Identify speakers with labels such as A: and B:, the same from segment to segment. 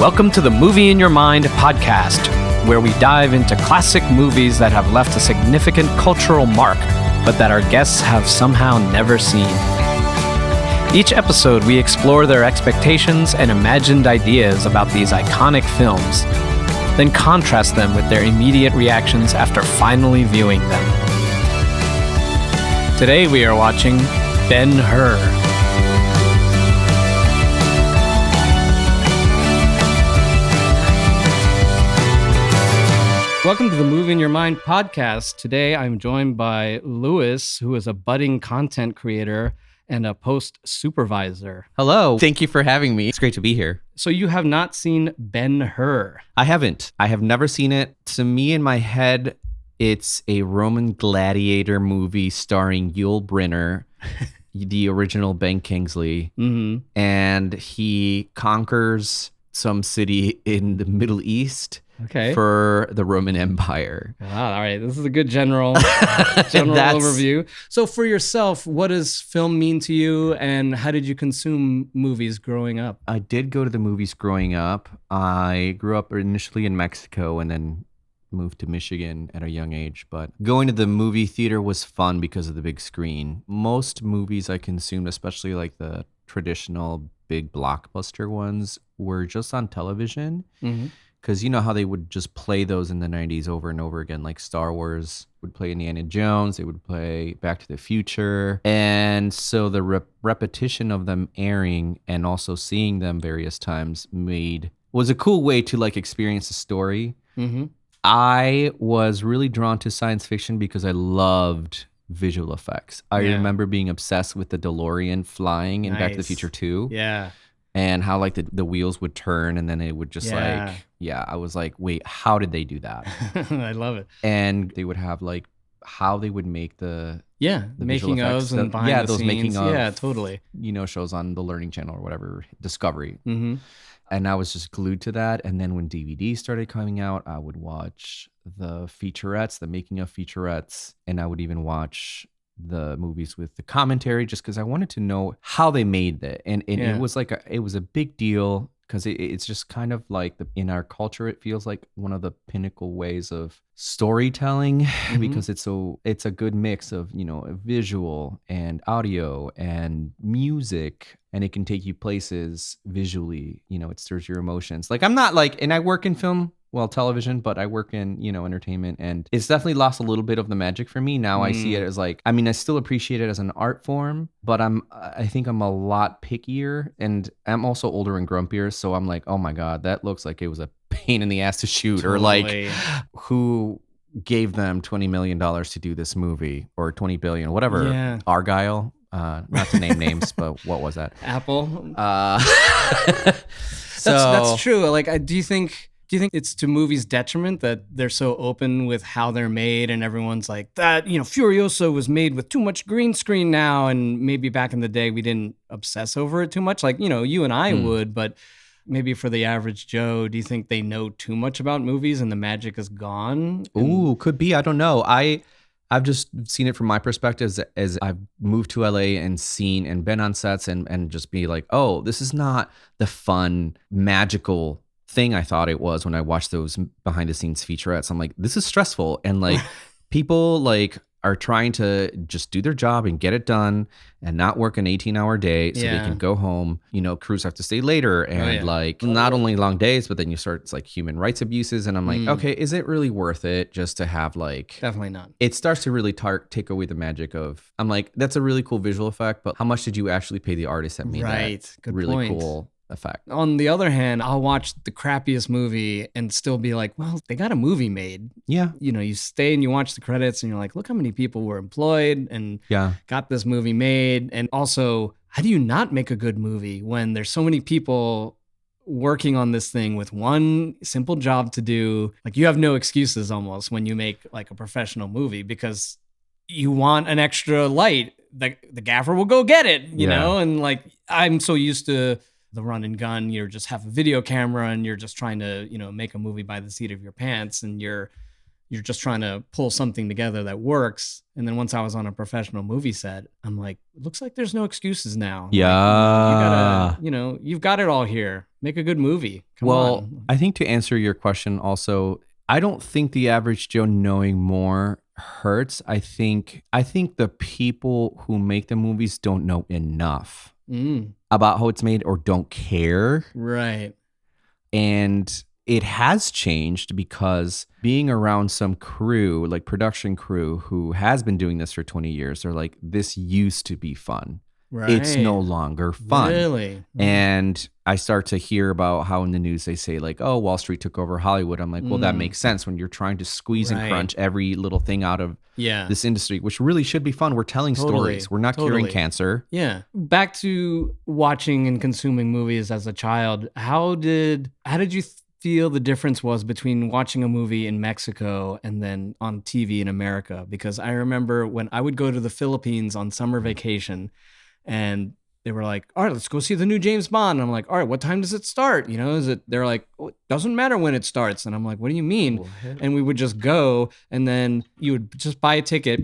A: Welcome to the Movie in Your Mind podcast, where we dive into classic movies that have left a significant cultural mark, but that our guests have somehow never seen. Each episode, we explore their expectations and imagined ideas about these iconic films, then contrast them with their immediate reactions after finally viewing them. Today, we are watching Ben-Hur. Welcome to the Movie in Your Mind podcast. Today, I'm joined by Louis, who is a budding content creator and a post supervisor.
B: Hello. Thank you for having me. It's great to be here.
A: So you have not seen Ben-Hur.
B: I haven't. I have never seen it. To me, in my head, it's a Roman gladiator movie starring Yul Brynner, the original Ben Kingsley, and he conquers some city in the Middle East.
A: Okay.
B: For the Roman Empire.
A: Wow, all right. This is a good general overview. So for yourself, what does film mean to you, and how did you consume movies growing up?
B: I did go to the movies growing up. I grew up initially in Mexico and then moved to Michigan at a young age. But going to the movie theater was fun because of the big screen. Most movies I consumed, especially like the traditional big blockbuster ones, were just on television. Because you know how they would just play those in the 90s over and over again, like Star Wars would play Indiana Jones, they would play Back to the Future. And so the repetition of them airing and also seeing them various times was a cool way to like experience the story. I was really drawn to science fiction because I loved visual effects. I remember being obsessed with the DeLorean flying in Back to the Future 2.
A: Yeah.
B: And how like the wheels would turn and then it would just I was like, wait, how did they do that?
A: I love it.
B: And they would have like how they would make the
A: making ofs and behind the scenes.
B: Making of,
A: yeah, totally.
B: Shows on the Learning Channel or whatever, Discovery. And I was just glued to that. And then when DVDs started coming out, I would watch the featurettes, the making of featurettes, and I would even watch the movies with the commentary just because I wanted to know how they made that. And it was like it was a big deal because it's just kind of like in our culture, it feels like one of the pinnacle ways of storytelling because it's a good mix of, visual and audio and music, and it can take you places visually, it stirs your emotions. Like I'm not like, and I work in television, but I work in, entertainment, and it's definitely lost a little bit of the magic for me. Now I see it as like, I still appreciate it as an art form, but I think I'm a lot pickier, and I'm also older and grumpier. So I'm like, oh my God, that looks like it was a pain in the ass to shoot. Totally. Or like who gave them $20 million to do this movie, or 20 billion, whatever. Yeah. Argyle, not to name names, but what was that?
A: Apple. That's true. Like, do you think it's to movies' detriment that they're so open with how they're made, and everyone's like that, Furiosa was made with too much green screen now, and maybe back in the day we didn't obsess over it too much, like, you and I would, but maybe for the average Joe, do you think they know too much about movies and the magic is gone?
B: Ooh, could be. I don't know. I've just seen it from my perspective as I've moved to LA and seen and been on sets and just be like, oh, this is not the fun, magical thing I thought it was when I watched those behind the scenes featurettes. I'm like, this is stressful, and like people like are trying to just do their job and get it done and not work an 18-hour day so they can go home. Crews have to stay later, and like not only long days, but then it's like human rights abuses, and I'm like, okay, is it really worth it just to have like...
A: Definitely not.
B: It starts to really take away the magic of... I'm like, that's a really cool visual effect, but how much did you actually pay the artist that made that
A: Good
B: really
A: point.
B: Cool effect?
A: On the other hand, I'll watch the crappiest movie and still be like, well, they got a movie made.
B: Yeah.
A: You stay and you watch the credits and you're like, look how many people were employed and got this movie made. And also, how do you not make a good movie when there's so many people working on this thing with one simple job to do? Like, you have no excuses almost when you make like a professional movie, because you want an extra light. The gaffer will go get it, you know? And like, I'm so used to the run and gun, just have a video camera and you're just trying to, make a movie by the seat of your pants, and you're you're just trying to pull something together that works. And then once I was on a professional movie set, I'm like, it looks like there's no excuses now.
B: Yeah.
A: Like, you gotta, you've got it all here. Make a good movie. Come on.
B: I think to answer your question also, I don't think the average Joe knowing more hurts. I think the people who make the movies don't know enough about how it's made or don't care.
A: Right.
B: And it has changed because being around some crew, like production crew who has been doing this for 20 years, they're like, this used to be fun. Right. It's no longer fun.
A: Really?
B: And I start to hear about how in the news they say like, oh, Wall Street took over Hollywood. I'm like, well, that makes sense when you're trying to squeeze and crunch every little thing out of this industry, which really should be fun. We're telling stories. We're not curing cancer.
A: Yeah. Back to watching and consuming movies as a child. How did you feel the difference was between watching a movie in Mexico and then on TV in America? Because I remember when I would go to the Philippines on summer vacation, and they were like, all right, let's go see the new James Bond. And I'm like, all right, what time does it start? They're like, oh, it doesn't matter when it starts. And I'm like, what do you mean? What? And we would just go, and then you would just buy a ticket.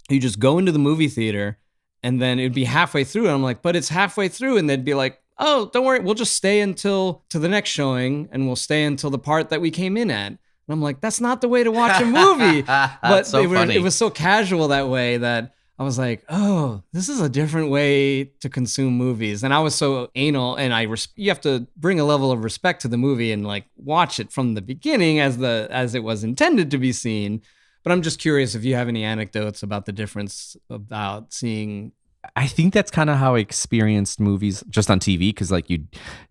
A: You just go into the movie theater, and then it'd be halfway through. And I'm like, but it's halfway through. And they'd be like, oh, don't worry, we'll just stay to the next showing, and we'll stay until the part that we came in at. And I'm like, that's not the way to watch a movie. But it was so casual that way that I was like, oh, this is a different way to consume movies. And I was so anal, and you have to bring a level of respect to the movie and like watch it from the beginning as it was intended to be seen. But I'm just curious if you have any anecdotes about the difference about seeing.
B: I think that's kind of how I experienced movies just on TV, because like you'd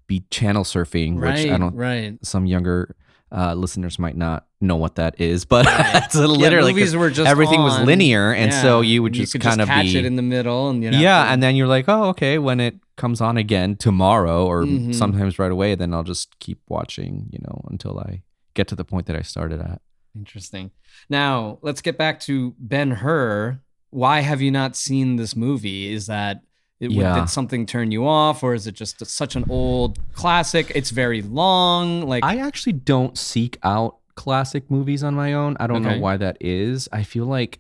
B: be channel surfing, which some younger listeners might not know what that is, but it's literally
A: movies were just
B: everything was linear, and so you would just kind of
A: catch it in the middle, and
B: and then you're like, oh, okay, when it comes on again tomorrow or sometimes right away, then I'll just keep watching, until I get to the point that I started at.
A: Interesting. Now let's get back to Ben-Hur. Why have you not seen this movie? Is that did something turn you off, or is it just such an old classic? It's very long. Like,
B: I actually don't seek out classic movies on my own. I don't know why that is. I feel like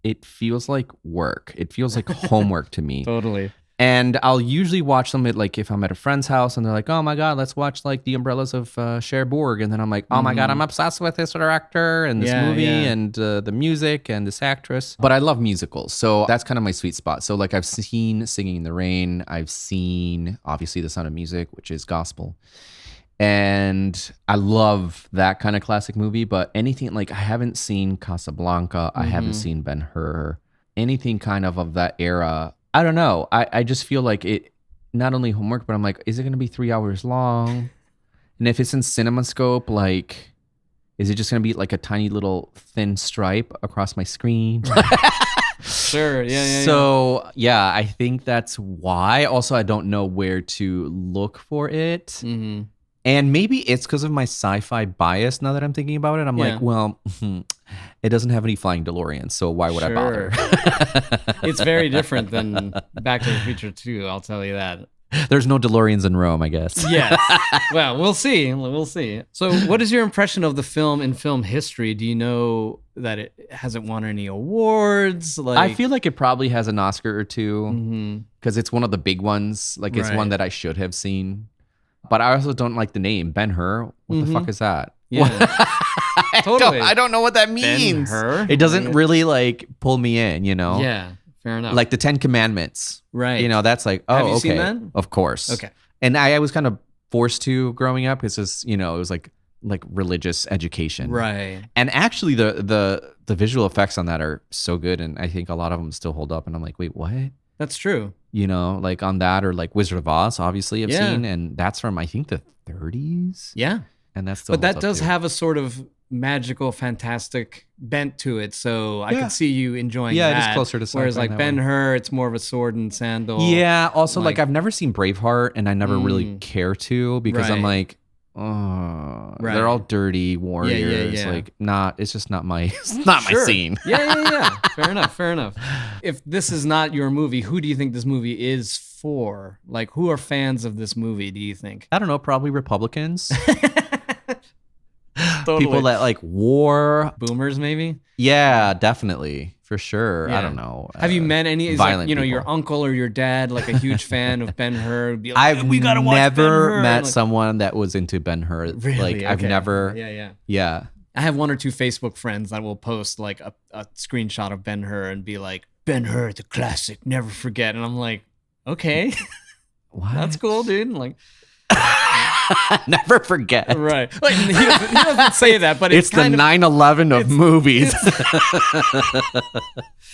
B: it feels like work. It feels like homework to me.
A: Totally.
B: And I'll usually watch them like if I'm at a friend's house and they're like, oh my God, let's watch like The Umbrellas of Cherbourg. And then I'm like, oh my God, I'm obsessed with this director and this movie and the music and this actress. But I love musicals. So that's kind of my sweet spot. So like I've seen Singing in the Rain. I've seen obviously The Sound of Music, which is gospel. And I love that kind of classic movie. But anything like I haven't seen Casablanca. I haven't seen Ben-Hur. Anything kind of that era. I don't know. I just feel like it, not only homework, but I'm like, is it going to be 3 hours long? And if it's in CinemaScope, like, is it just going to be like a tiny little thin stripe across my screen?
A: Sure. Yeah.
B: So, I think that's why. Also, I don't know where to look for it. Mm-hmm. And maybe it's because of my sci-fi bias now that I'm thinking about it. I'm like, well, it doesn't have any flying DeLoreans, so why would I bother?
A: It's very different than Back to the Future 2, I'll tell you that.
B: There's no DeLoreans in Rome, I guess.
A: Yes. Well, we'll see. We'll see. So what is your impression of the film in film history? Do you know that it hasn't won any awards?
B: I feel like it probably has an Oscar or two because it's one of the big ones. Like it's one that I should have seen. But I also don't like the name Ben-Hur. What the fuck is that?
A: Yeah, totally.
B: I don't know what that means.
A: Ben-Hur?
B: It doesn't really like pull me in,
A: Yeah, fair enough.
B: Like the 10 Commandments,
A: right?
B: That's like, oh,
A: have you seen that?
B: Of course.
A: Okay.
B: And I was kind of forced to growing up. It's just it was like religious education,
A: right?
B: And actually, the visual effects on that are so good, and I think a lot of them still hold up. And I'm like, wait, what?
A: That's true.
B: Like on that, or like Wizard of Oz, obviously I've seen, and that's from I think the 30s.
A: Yeah,
B: and that's still.
A: But that does have a sort of magical, fantastic bent to it. So I could see you enjoying that.
B: Yeah, it is closer to sci-fi.
A: Whereas like Ben-Hur, it's more of a sword and sandal.
B: Yeah. Also, like I've never seen Braveheart, and I never really care to because I'm like, oh, they're all dirty warriors.
A: Yeah.
B: Like it's just not my, my scene.
A: Yeah. Fair enough. If this is not your movie, who do you think this movie is for? Like, who are fans of this movie, do you think?
B: I don't know, probably Republicans.
A: Totally.
B: People that like wore
A: boomers, maybe.
B: Yeah, definitely. For sure.
A: Yeah.
B: I don't know.
A: Have you met any
B: violent
A: people? Your uncle or your dad, like a huge fan of Ben-Hur? Be like,
B: I've
A: we gotta watch
B: never
A: Ben-Hur.
B: met someone that was into Ben-Hur.
A: Really?
B: Like I've never.
A: Yeah. I have one or two Facebook friends that will post like a screenshot of Ben-Hur and be like, Ben-Hur, the classic, never forget. And I'm like, okay,
B: what?
A: That's cool, dude. And like,
B: never forget.
A: Right. Like, he doesn't say that, but
B: it's the 9/11 of movies.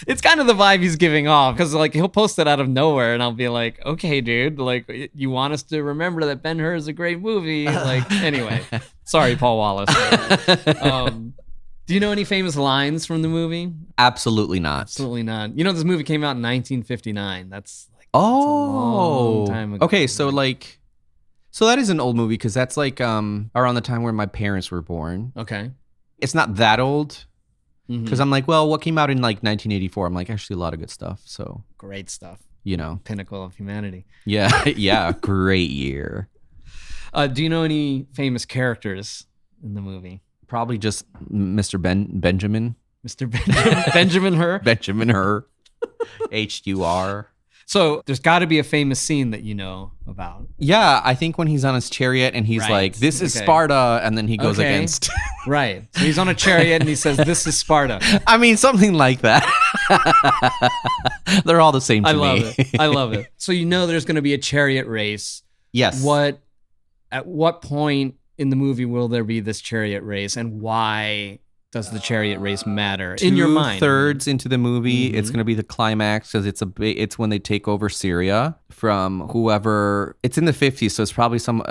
A: It's kind of the vibe he's giving off, because like he'll post it out of nowhere and I'll be like, okay, dude, like you want us to remember that Ben-Hur is a great movie. Like, anyway, sorry, Paul Wallace. Do you know any famous lines from the movie?
B: Absolutely not.
A: Absolutely not. You know, this movie came out in 1959. That's like,
B: a
A: long time ago.
B: Okay, so like, so that is an old movie, because that's like around the time where my parents were born.
A: Okay.
B: It's not that old, because I'm like, well, what came out in like 1984? I'm like, actually a lot of good stuff. So
A: great stuff.
B: You know,
A: pinnacle of humanity.
B: Yeah, yeah, great year.
A: Do you know any famous characters in the movie?
B: Probably just Mr. Benjamin.
A: Mr. Benjamin Hur.
B: Benjamin Hur. H-U-R.
A: So there's got to be a famous scene that you know about.
B: Yeah, I think when he's on his chariot and he's like, this is Sparta, and then he goes against.
A: Right. So he's on a chariot and he says, this is Sparta.
B: I mean, something like that. They're all the same to me.
A: I love it. So you know there's going to be a chariot race.
B: Yes.
A: At what point in the movie will there be this chariot race, and why does the chariot race matter in your mind?
B: 2/3 into the movie, it's going to be the climax, because it's when they take over Syria from whoever. It's in the 50s, so it's probably some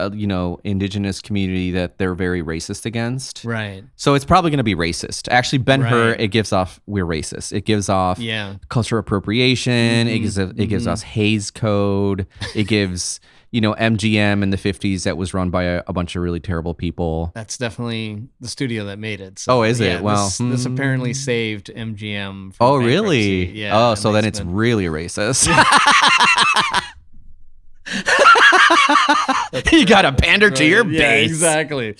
B: indigenous community that they're very racist against.
A: Right.
B: So it's probably going to be racist. Actually, Ben-Hur, it gives off we're racist. It gives off cultural appropriation. It gives us Hays Code. It gives MGM in the 50s that was run by a bunch of really terrible people.
A: That's definitely the studio that made it. So,
B: is it? Well,
A: this apparently saved MGM.
B: From really?
A: Yeah.
B: Oh, so then it's really racist. You got to pander to your base.
A: Yeah, exactly.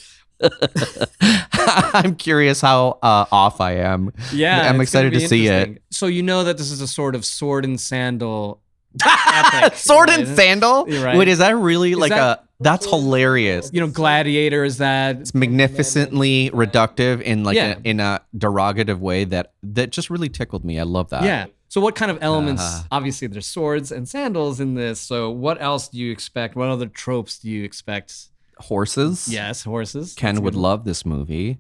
B: I'm curious how off I am.
A: Yeah.
B: I'm excited to see it.
A: So you know that this is a sort of sword and sandal epic,
B: sword and sandal?
A: Right.
B: Wait, is that really that's hilarious.
A: Gladiator, is that?
B: It's magnificently reductive in like in a derogative way that just really tickled me. I love that.
A: Yeah. So what kind of elements, obviously there's swords and sandals in this. So what else do you expect? What other tropes do you expect?
B: Horses.
A: Yes, horses.
B: Ken would love this movie.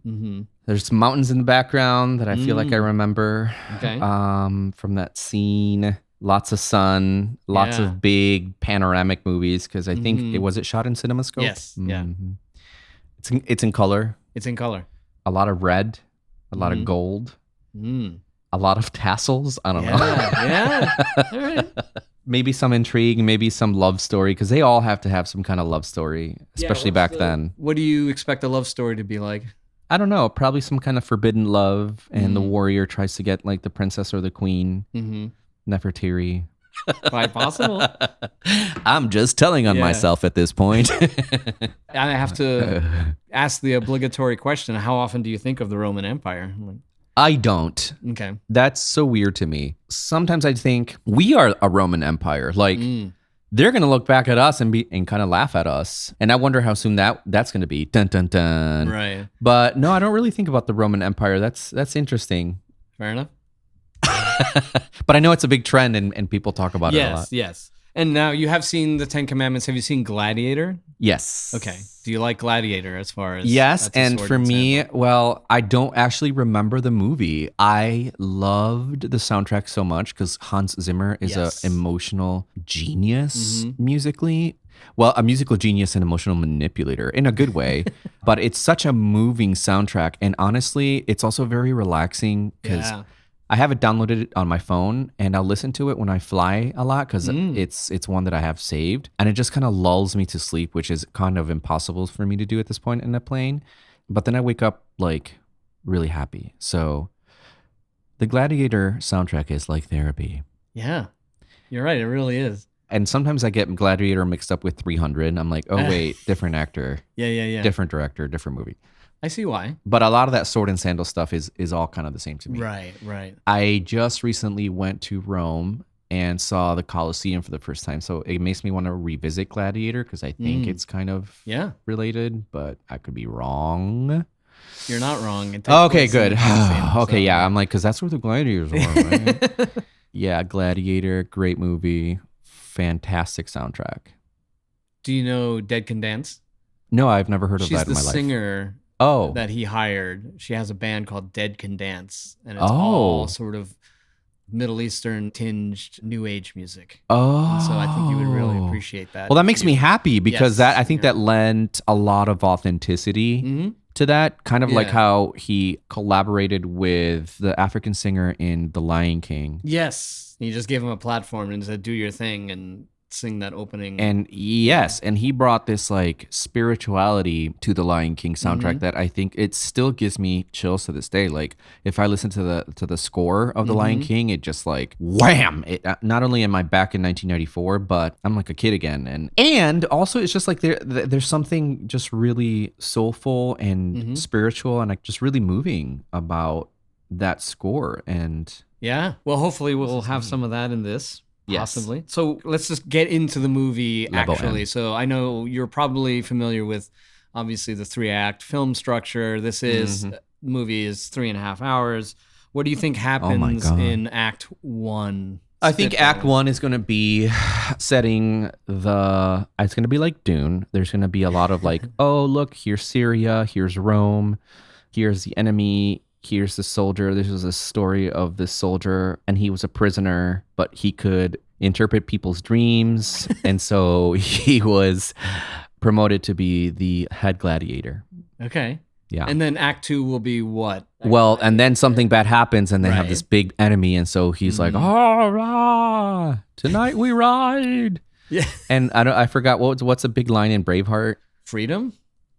B: There's some mountains in the background that I feel like I remember from that scene. Lots of sun, lots of big panoramic movies, because I think it shot in CinemaScope?
A: Yes. Yeah.
B: It's in color.
A: It's in color.
B: A lot of red, a lot of gold, a lot of tassels. I don't know.
A: Yeah. All right.
B: Maybe some intrigue, maybe some love story, because they all have to have some kind of love story, especially back then.
A: What do you expect a love story to be like?
B: I don't know. Probably some kind of forbidden love, and the warrior tries to get like the princess or the queen. Nefertiti.
A: Quite possible.
B: I'm just telling on myself at this point.
A: And I have to ask the obligatory question: how often do you think of the Roman Empire?
B: I don't.
A: Okay.
B: That's so weird to me. Sometimes I think we are a Roman Empire. Like they're gonna look back at us and kind of laugh at us, and I wonder how soon that's gonna be. Dun dun dun.
A: Right.
B: But no, I don't really think about the Roman Empire. That's interesting.
A: Fair enough.
B: But I know it's a big trend, and people talk about it a lot.
A: Yes. And now you have seen the Ten Commandments. Have you seen Gladiator?
B: Yes.
A: Okay. Do you like Gladiator as far as?
B: Yes, and for me, well, I don't actually remember the movie. I loved the soundtrack so much because Hans Zimmer is an emotional genius musically. Well, a musical genius and emotional manipulator in a good way. But it's such a moving soundtrack. And honestly, it's also very relaxing because I have it downloaded on my phone, and I'll listen to it when I fly a lot because it's one that I have saved, and it just kind of lulls me to sleep, which is kind of impossible for me to do at this point in a plane. But then I wake up like really happy. So the Gladiator soundtrack is like therapy.
A: Yeah, you're right. It really is.
B: And sometimes I get Gladiator mixed up with 300. I'm like, oh wait, different actor.
A: Yeah.
B: Different director, different movie.
A: I see why.
B: But a lot of that sword and sandal stuff is all kind of the same to me.
A: Right.
B: I just recently went to Rome and saw the Colosseum for the first time. So it makes me want to revisit Gladiator because I think it's kind of related, but I could be wrong.
A: You're not wrong.
B: Okay, good. Okay, yeah. I'm like, because that's where the gladiators were, right? Yeah, Gladiator, great movie, fantastic soundtrack.
A: Do you know Dead Can Dance?
B: No, I've never heard of that in my life.
A: She's the singer that he hired. She has a band called Dead Can Dance, and it's all sort of Middle Eastern tinged new age music. And so I think you would really appreciate that.
B: Well, that makes me happy because I think that lent a lot of authenticity to that, kind of like how he collaborated with the African singer in The Lion King.
A: Yes. He just gave him a platform and said, do your thing and sing that opening.
B: And yes, and he brought this like spirituality to the Lion King soundtrack that I think it still gives me chills to this day. Like if I listen to the score of the Lion King, it just like wham! It, not only am I back in 1994, but I'm like a kid again. And also it's just like there's something just really soulful and spiritual and like just really moving about that score. And
A: yeah, well, hopefully we'll have some of that in this. Possibly. Yes. So let's just get into the movie, actually. So I know you're probably familiar with, obviously, the 3-act film structure. This movie is 3.5 hours. What do you think happens in Act 1?
B: I think Act 1 is going to be setting it's going to be like Dune. There's going to be a lot of like, oh, look, here's Syria, here's Rome, here's the enemy, here's the soldier. This was a story of this soldier, and he was a prisoner, but he could interpret people's dreams. And so he was promoted to be the head gladiator.
A: Okay.
B: Yeah.
A: And then Act 2 will be what?
B: Well, and then something bad happens, and they have this big enemy. And so he's like, "Ah, tonight we ride."
A: Yeah.
B: And I forgot what's a big line in Braveheart?
A: Freedom?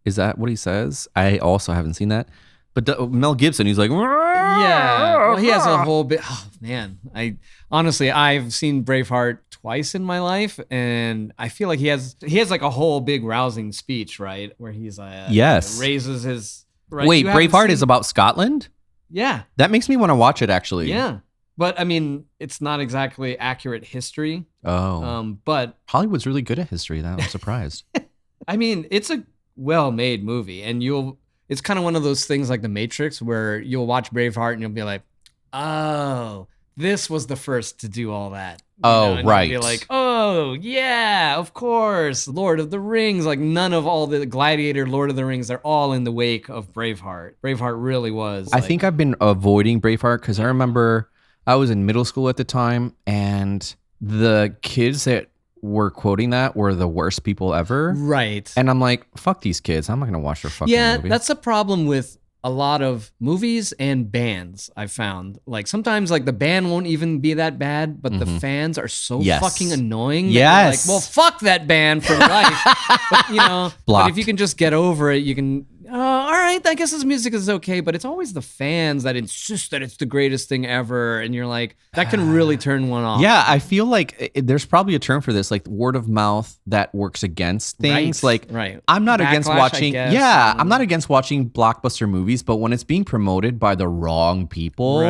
B: Is that what he says? I also haven't seen that. But Mel Gibson, he's like,
A: yeah. Well, he has a whole bit. Oh man, I've seen Braveheart twice in my life, and I feel like he has like a whole big rousing speech, right, where he's raises his. Right?
B: Wait, Braveheart is about Scotland?
A: Yeah,
B: that makes me want to watch it actually.
A: Yeah, but I mean, it's not exactly accurate history.
B: Oh,
A: but
B: Hollywood's really good at history. I'm surprised.
A: I mean, it's a well-made movie, and it's kind of one of those things like The Matrix where you'll watch Braveheart and you'll be like, oh, this was the first to do all that.
B: Right.
A: You'll be like, oh, yeah, of course. Lord of the Rings. Like none of all the Gladiator, Lord of the Rings, they're all in the wake of Braveheart. Braveheart really was.
B: I think I've been avoiding Braveheart because I remember I was in middle school at the time, and the kids that were quoting that were the worst people ever.
A: Right.
B: And I'm like, fuck these kids. I'm not going to watch their fucking movie.
A: Yeah, that's a problem with a lot of movies and bands, I've found. Like sometimes like the band won't even be that bad, but the fans are so fucking annoying.
B: Yes.
A: Like, well, fuck that band for life. But, but if you can just get over it, you can, all right, I guess this music is okay, but it's always the fans that insist that it's the greatest thing ever. And you're like, that can really turn one off.
B: Yeah, I feel like there's probably a term for this, like word of mouth that works against things. I'm not against watching. I'm not against watching blockbuster movies, but when it's being promoted by the wrong people,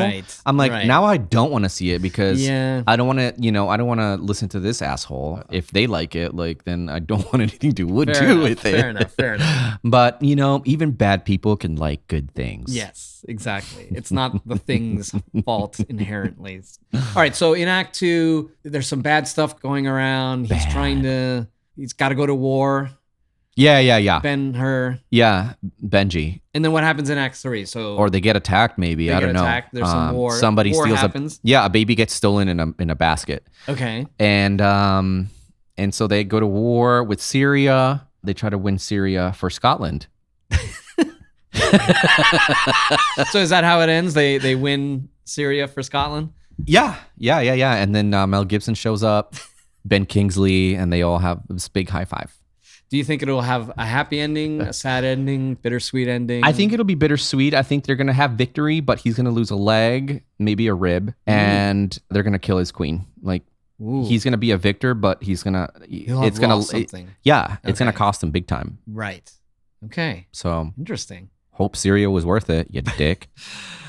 B: I'm like, now I don't want to see it because I don't want to, I don't want to listen to this asshole. If they like it, like then I don't want anything to do with it.
A: Fair enough.
B: But even bad people can like good things.
A: Yes, exactly. It's not the thing's fault inherently. All right, so in Act 2, there's some bad stuff going around. He's got to go to war.
B: Yeah.
A: Ben-Hur.
B: Yeah, Benji.
A: And then what happens in Act 3?
B: Or they get attacked, maybe. I don't know.
A: There's some war.
B: Somebody steals
A: happens.
B: a baby gets stolen in a basket.
A: Okay.
B: And so they go to war with Syria. They try to win Syria for Scotland.
A: So is that how it ends? They win Syria for Scotland?
B: Yeah. And then Mel Gibson shows up, Ben Kingsley, and they all have this big high five.
A: Do you think it'll have a happy ending, a sad ending, bittersweet ending?
B: I think it'll be bittersweet. I think they're going to have victory, but he's going to lose a leg, maybe a rib, and they're going to kill his queen. Like, he's going to be a victor, but it's going to cost him big time.
A: Right. Okay.
B: So
A: interesting.
B: Hope Syria was worth it, you dick.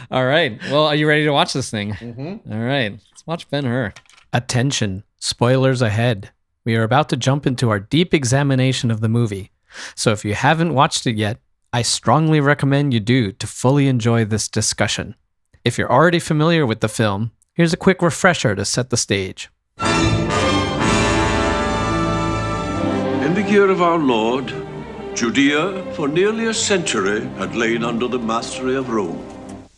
A: All right. Well, are you ready to watch this thing?
B: Mm-hmm.
A: All right. Let's watch Ben-Hur. Attention. Spoilers ahead. We are about to jump into our deep examination of the movie. So if you haven't watched it yet, I strongly recommend you do to fully enjoy this discussion. If you're already familiar with the film, here's a quick refresher to set the stage.
C: In the year of our Lord, Judea for nearly a century had lain under the mastery of Rome.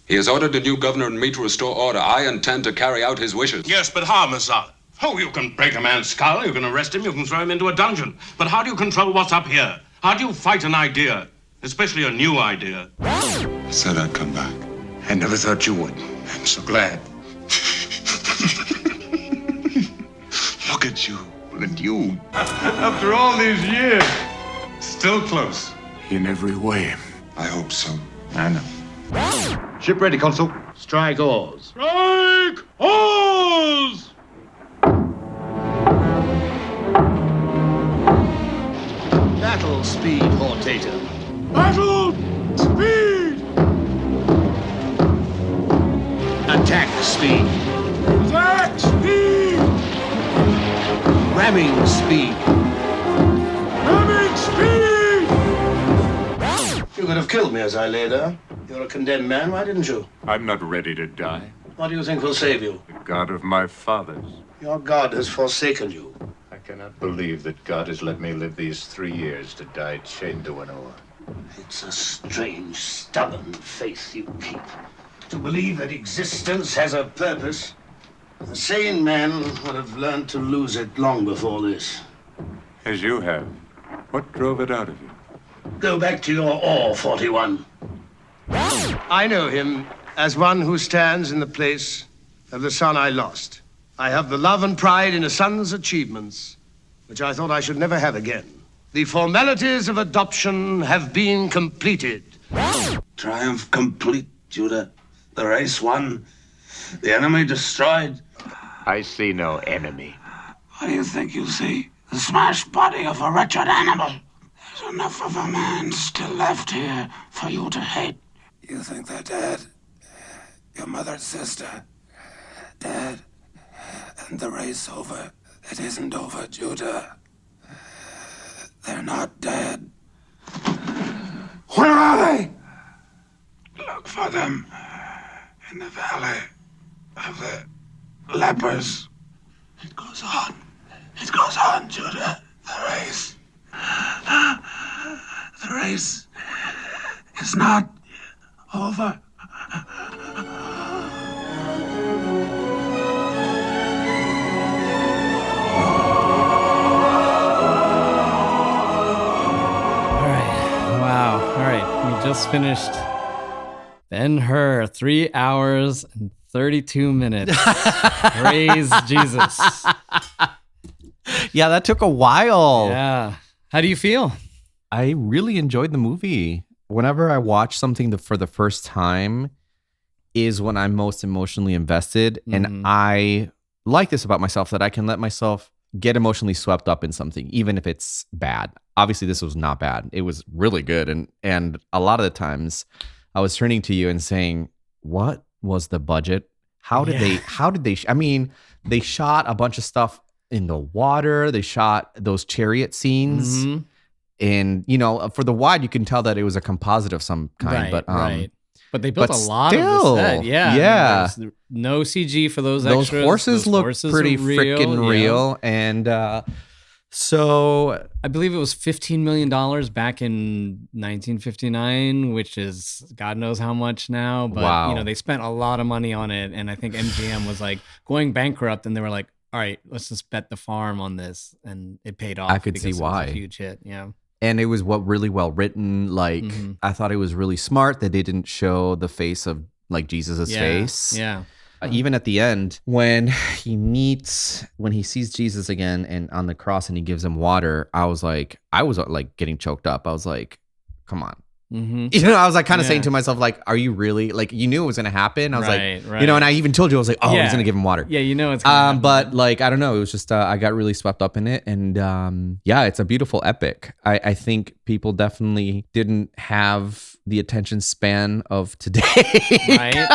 D: He has ordered a new governor and me to restore order. I intend to carry out his wishes.
E: Yes, but how, Messiah? Oh, you can break a man's skull, you can arrest him, you can throw him into a dungeon. But how do you control what's up here? How do you fight an idea? Especially a new idea.
D: I said I'd come back.
E: I never thought you would. I'm so glad.
D: Look at you.
E: Look at you. After all these years, still close.
D: In every way. I hope so.
E: I know. Ship ready, Consul. Strike oars. Strike oars!
C: Battle speed, Hortator.
E: Battle speed!
C: Attack speed.
E: Attack speed!
C: Ramming speed.
E: Ramming speed!
C: You could have killed me as I lay there. You're a condemned man, why didn't you?
D: I'm not ready to die.
C: What do you think will save you?
D: The God of my fathers.
C: Your God has forsaken you.
F: I cannot believe that God has let me live these 3 years to die chained to an oar.
C: It's a strange, stubborn faith you keep. To believe that existence has a purpose. A sane man would have learned to lose it long before this.
D: As you have. What drove it out of you?
C: Go back to your oar, 41. I know him as one who stands in the place of the son I lost. I have the love and pride in a son's achievements, which I thought I should never have again. The formalities of adoption have been completed.
G: Triumph complete, Judah. The race won. The enemy destroyed.
F: I see no enemy.
G: What do you think you see? The smashed body of a wretched animal. There's enough of a man still left here for you to hate. You think they're dead? Your mother's sister. Dead. And the race over. It isn't over, Judah. They're not dead. Where are they? Look for them in the valley of the lepers. It goes on. It goes on, Judah. The race. The race is not over.
A: Wow. All right. We just finished Ben-Hur, 3 hours and 32 minutes. Praise Jesus.
B: Yeah, that took a while.
A: Yeah. How do you feel?
B: I really enjoyed the movie. Whenever I watch something for the first time is when I'm most emotionally invested. Mm-hmm. And I like this about myself, that I can let myself get emotionally swept up in something, even if it's bad. Obviously, this was not bad. It was really good. And a lot of the times I was turning to you and saying, what was the budget? How did they, I mean, they shot a bunch of stuff in the water. They shot those chariot scenes. Mm-hmm. And, you know, for the wide, you can tell that it was a composite of some kind.
A: Right. But they built a lot of the set.
B: Yeah.
A: I mean, no CG for those
B: extras.
A: Those
B: horses look pretty freaking real. And so
A: I believe it was $15 million back in 1959, which is God knows how much now. But, you know, they spent a lot of money on it. And I think MGM was like going bankrupt, and they were like, all right, let's just bet the farm on this. And it paid off.
B: I could see why.
A: It was a huge hit. Yeah.
B: And it was really well written. Like, I thought it was really smart that they didn't show the face of like Jesus's face.
A: Yeah.
B: Even at the end, when he sees Jesus again and on the cross and he gives him water, I was like getting choked up. I was like, come on. You know, I was like kind of saying to myself, like, are you really, like, you knew it was going to happen. I was like, you know, and I even told you, I was like, oh, he's going to give him water.
A: Yeah, you know it's going to happen.
B: But like, I don't know. It was just, I got really swept up in it. And yeah, it's a beautiful epic. I think people definitely didn't have the attention span of today. Right.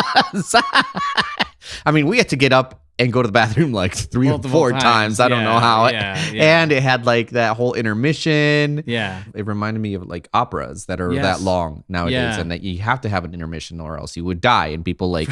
B: I mean, we had to get up and go to the bathroom like three or four times. I don't know how. And it had like that whole intermission.
A: Yeah.
B: It reminded me of like operas that are that long nowadays, and that you have to have an intermission or else you would die. And people like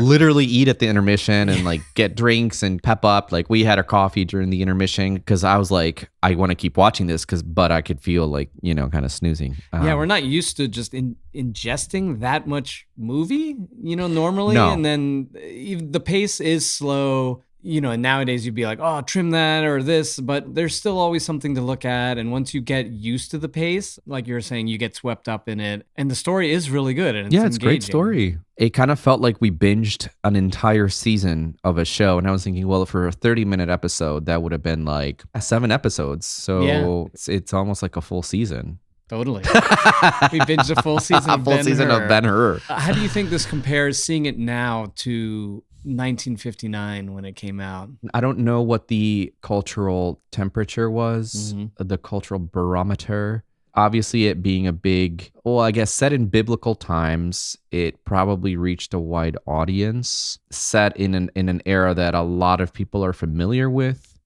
B: literally eat at the intermission and like get drinks and pep up. Like we had our coffee during the intermission because I was like, I want to keep watching this but I could feel like, you know, kind of snoozing.
A: Yeah, we're not used to just ingesting that much movie, you know, normally.
B: No.
A: And then even the pace is slow, you know, and nowadays you'd be like, oh, trim that or this, but there's still always something to look at. And once you get used to the pace, like you were saying, you get swept up in it. And the story is really good. And
B: it's a great story. It kind of felt like we binged an entire season of a show. And I was thinking, well, for a 30-minute episode, that would have been like 7 episodes. So it's almost like a full season.
A: Totally. We binged a full season of Ben-Hur.
B: Season of Ben-Hur.
A: How do you think this compares, seeing it now, to 1959 when it came out?
B: I don't know what the cultural temperature was, the cultural barometer. Obviously, it being a big, well, I guess set in biblical times, it probably reached a wide audience, set in an era that a lot of people are familiar with.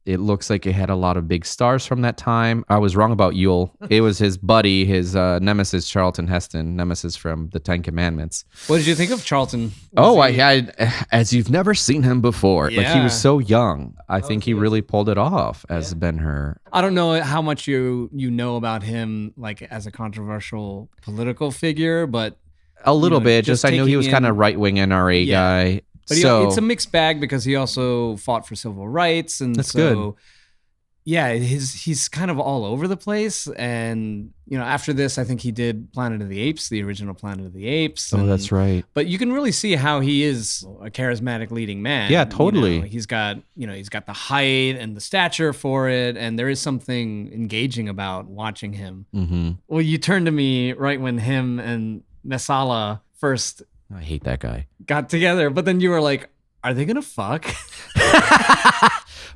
B: It looks like it had a lot of big stars from that time. I was wrong about Yule. It was his buddy, his nemesis, Charlton Heston, nemesis from the 10 Commandments.
A: What did you think of Charlton?
B: I had, as you've never seen him before. Like, he was so young. I think he really pulled it off as Ben-Hur.
A: I don't know how much you know about him, like as a controversial political figure, but
B: a little bit. Just I knew he was kind of right-wing NRA guy.
A: But it's a mixed bag because he also fought for civil rights, and
B: that's good.
A: Yeah, he's kind of all over the place. And you know, after this, I think he did Planet of the Apes, the original Planet of the Apes.
B: Oh, that's right.
A: But you can really see how he is a charismatic leading man.
B: Yeah, totally.
A: You know, he's got the height and the stature for it, and there is something engaging about watching him. Well, you turned to me right when him and Messala first.
B: I hate that guy.
A: Got together, but then you were like, "Are they gonna fuck?"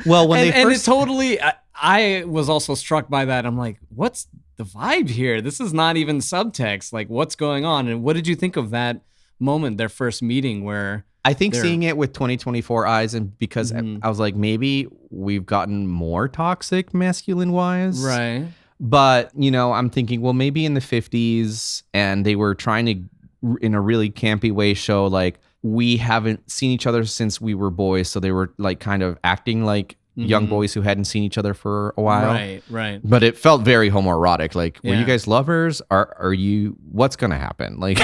B: Well, when
A: and it totally, I was also struck by that. I'm like, "What's the vibe here? This is not even subtext. Like, what's going on?" And what did you think of that moment, their first meeting, where?
B: I think seeing it with 2024 eyes, and because I was like, maybe we've gotten more toxic masculine wise,
A: right?
B: But you know, I'm thinking, well, maybe in the 50s, and they were trying to, in a really campy way, show like we haven't seen each other since we were boys, so they were like kind of acting like young boys who hadn't seen each other for a while.
A: Right.
B: But it felt very homoerotic. Like, were you guys lovers? Are you? What's gonna happen? Like,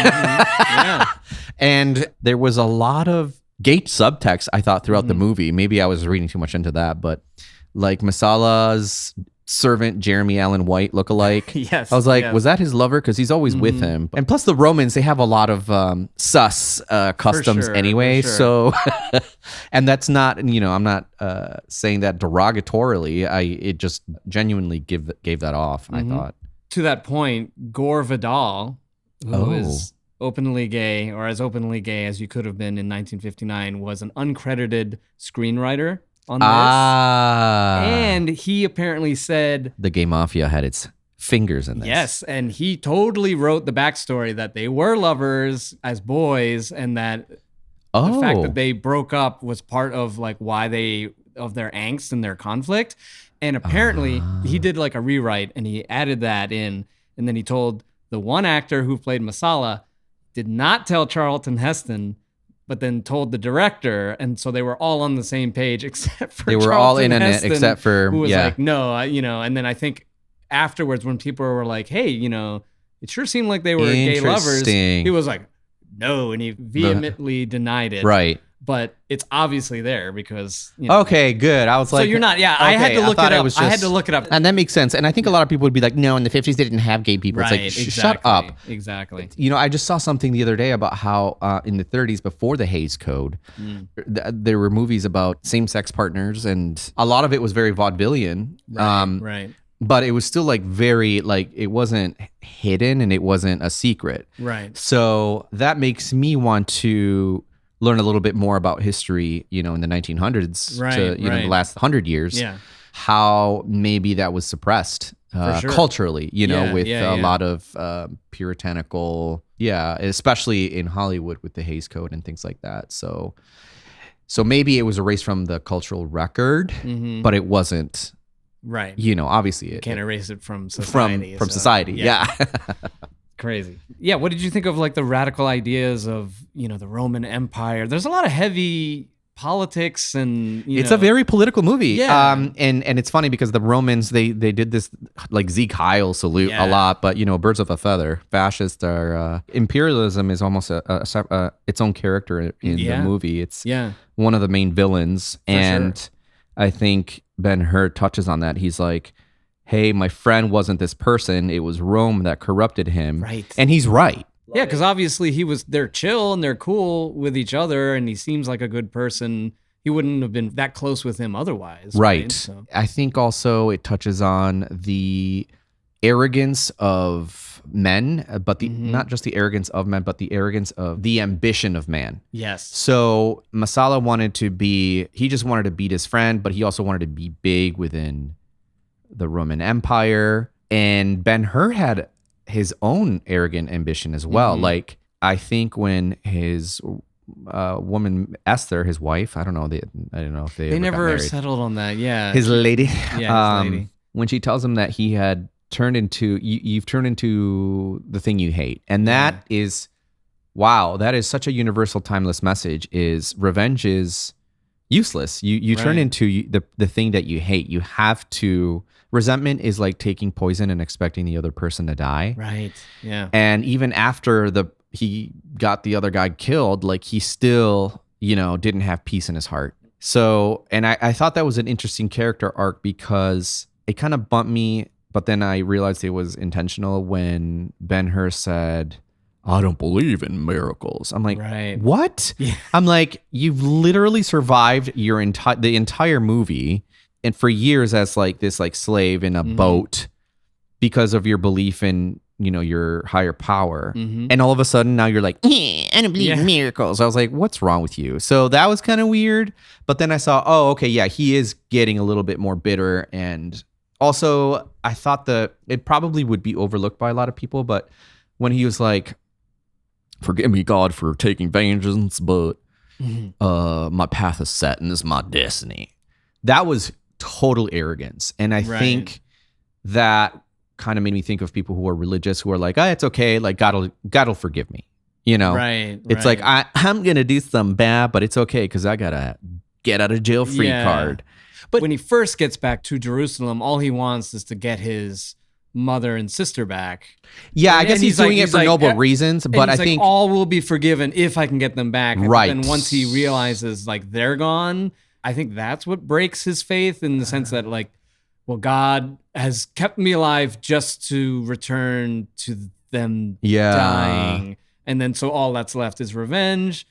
B: and there was a lot of gay subtext, I thought, throughout the movie. Maybe I was reading too much into that, but like Masala's servant Jeremy Allen White lookalike.
A: Yes.
B: I was like, was that his lover? Because he's always with him. And plus the Romans, they have a lot of sus customs anyway. So, and that's not, you know, I'm not saying that derogatorily. It just genuinely gave that off, I thought.
A: To that point, Gore Vidal, who is openly gay, or as openly gay as you could have been in 1959, was an uncredited screenwriter on this. And he apparently said
B: the gay mafia had its fingers in this.
A: Yes, and he totally wrote the backstory that they were lovers as boys, and that the fact that they broke up was part of like why of their angst and their conflict. And apparently he did like a rewrite and he added that in, and then he told the one actor who played Masala, did not tell Charlton Heston, but then told the director, and so they were all on the same page except for
B: Charlton all in Heston, it except for
A: who was like, no, and then I think afterwards when people were like, hey, it sure seemed like they were gay lovers, he was like, no, and he vehemently denied it.
B: Right.
A: But it's obviously there because
B: okay, good. I was like,
A: so you're not. Yeah, okay, I had to look it up. I had to look it up,
B: and that makes sense. And I think a lot of people would be like, no, in the 50s they didn't have gay people.
A: Right,
B: it's like, shut up.
A: Exactly.
B: I just saw something the other day about how in the 30s, before the Hays Code, there were movies about same-sex partners, and a lot of it was very vaudevillian.
A: Right.
B: but it was still like very like it wasn't hidden and it wasn't a secret.
A: Right.
B: So that makes me want to learn a little bit more about history, in the 1900s to the last 100 years.
A: Yeah.
B: How maybe that was suppressed culturally, with a lot of puritanical, especially in Hollywood with the Hays Code and things like that. So maybe it was erased from the cultural record, but it wasn't.
A: Right.
B: Obviously it
A: can't erase it from society.
B: From society. Yeah.
A: Crazy. Yeah. What did you think of like the radical ideas of, the Roman Empire? There's a lot of heavy politics and
B: it's a very political movie.
A: Yeah.
B: And it's funny because the Romans, they did this like Sieg Heil salute a lot, but birds of a feather. Fascists are imperialism is almost its own character in the movie. It's one of the main villains. I think Ben-Hur touches on that. He's like, hey, my friend wasn't this person. It was Rome that corrupted him.
A: Right.
B: And he's right.
A: Yeah, because obviously they're chill and they're cool with each other and he seems like a good person. He wouldn't have been that close with him otherwise.
B: Right.
A: So.
B: I think also it touches on the arrogance of men, but not just the arrogance of men, but the arrogance of the ambition of man.
A: Yes.
B: So Masala he just wanted to beat his friend, but he also wanted to be big within the Roman Empire. And Ben-Hur had his own arrogant ambition as well. Like, I think when his woman Esther, his wife, I don't know if they
A: never settled on that. Yeah.
B: His lady.
A: Yeah, his lady.
B: When she tells him that he had you've turned into the thing you hate. And that is, wow, that is such a universal timeless message, is revenge is useless. You turn into the thing that you hate. You have to, resentment is like taking poison and expecting the other person to die.
A: Right. Yeah.
B: And even after he got the other guy killed, like he still, didn't have peace in his heart. So, and I thought that was an interesting character arc because it kind of bumped me, but then I realized it was intentional when Ben-Hur said, I don't believe in miracles. I'm like, what? Yeah. I'm like, you've literally survived the entire movie and for years as like this like slave in a boat because of your belief in, your higher power. And all of a sudden now you're like, I don't believe in miracles. I was like, what's wrong with you? So that was kind of weird. But then I saw, oh, okay, yeah, he is getting a little bit more bitter. And also I thought that it probably would be overlooked by a lot of people, but when he was like, forgive me, God, for taking vengeance, but my path is set and this is my destiny. That was total arrogance. And I think that kind of made me think of people who are religious who are like, it's okay. Like God'll forgive me.
A: Right.
B: It's like, I'm going to do some bad, but it's okay because I got a get out of jail free card.
A: But when he first gets back to Jerusalem, all he wants is to get his mother and sister back.
B: Yeah, I guess he's doing it for noble reasons, but I think
A: all will be forgiven if I can get them back.
B: Right.
A: And once he realizes like they're gone, I think that's what breaks his faith in the sense that like, well, God has kept me alive just to return to them dying. And then so all that's left is revenge,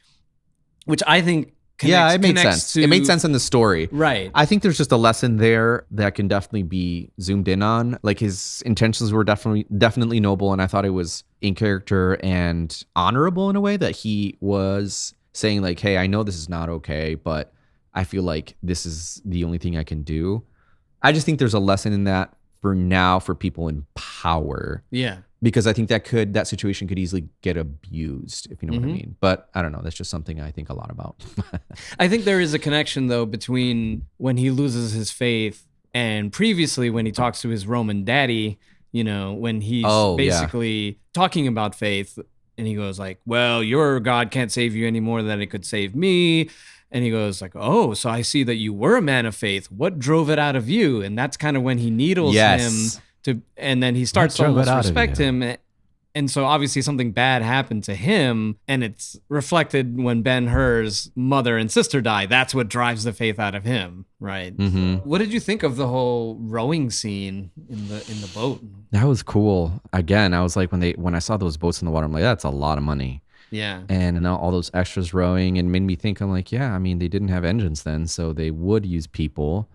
A: which I think
B: it made sense. It made sense in the story.
A: Right.
B: I think there's just a lesson there that can definitely be zoomed in on. Like his intentions were definitely noble, and I thought it was in character and honorable in a way that he was saying like, hey, I know this is not okay, but I feel like this is the only thing I can do. I just think there's a lesson in that for now for people in power.
A: Yeah.
B: Because I think that situation could easily get abused, if you know what I mean. But I don't know. That's just something I think a lot about.
A: I think there is a connection, though, between when he loses his faith and previously when he talks to his Roman daddy, when he's basically talking about faith and he goes like, well, your God can't save you any more than it could save me. And he goes like, oh, so I see that you were a man of faith. What drove it out of you? And that's kind of when he needles him. And then he starts to almost respect him. And so obviously something bad happened to him, and it's reflected when Ben-Hur's mother and sister die. That's what drives the faith out of him, right?
B: Mm-hmm.
A: What did you think of the whole rowing scene in the boat?
B: That was cool. Again, I was like, when I saw those boats in the water, I'm like, that's a lot of money.
A: Yeah.
B: And now all those extras rowing, and made me think, I'm like, yeah, I mean, they didn't have engines then, so they would use people.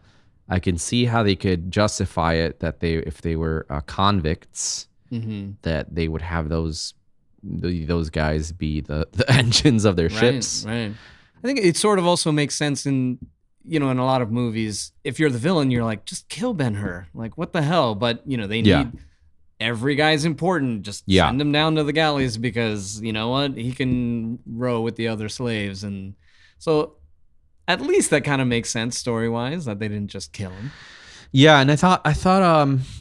B: I can see how they could justify it that if they were convicts, that they would have those guys be the engines of their ships.
A: Right. I think it sort of also makes sense in a lot of movies. If you're the villain, you're like, just kill Ben-Hur. Like, what the hell? But they need every guy's important. Just send him down to the galleys because you know what? He can row with the other slaves, and so at least that kind of makes sense story-wise that they didn't just kill him.
B: Yeah, and I thought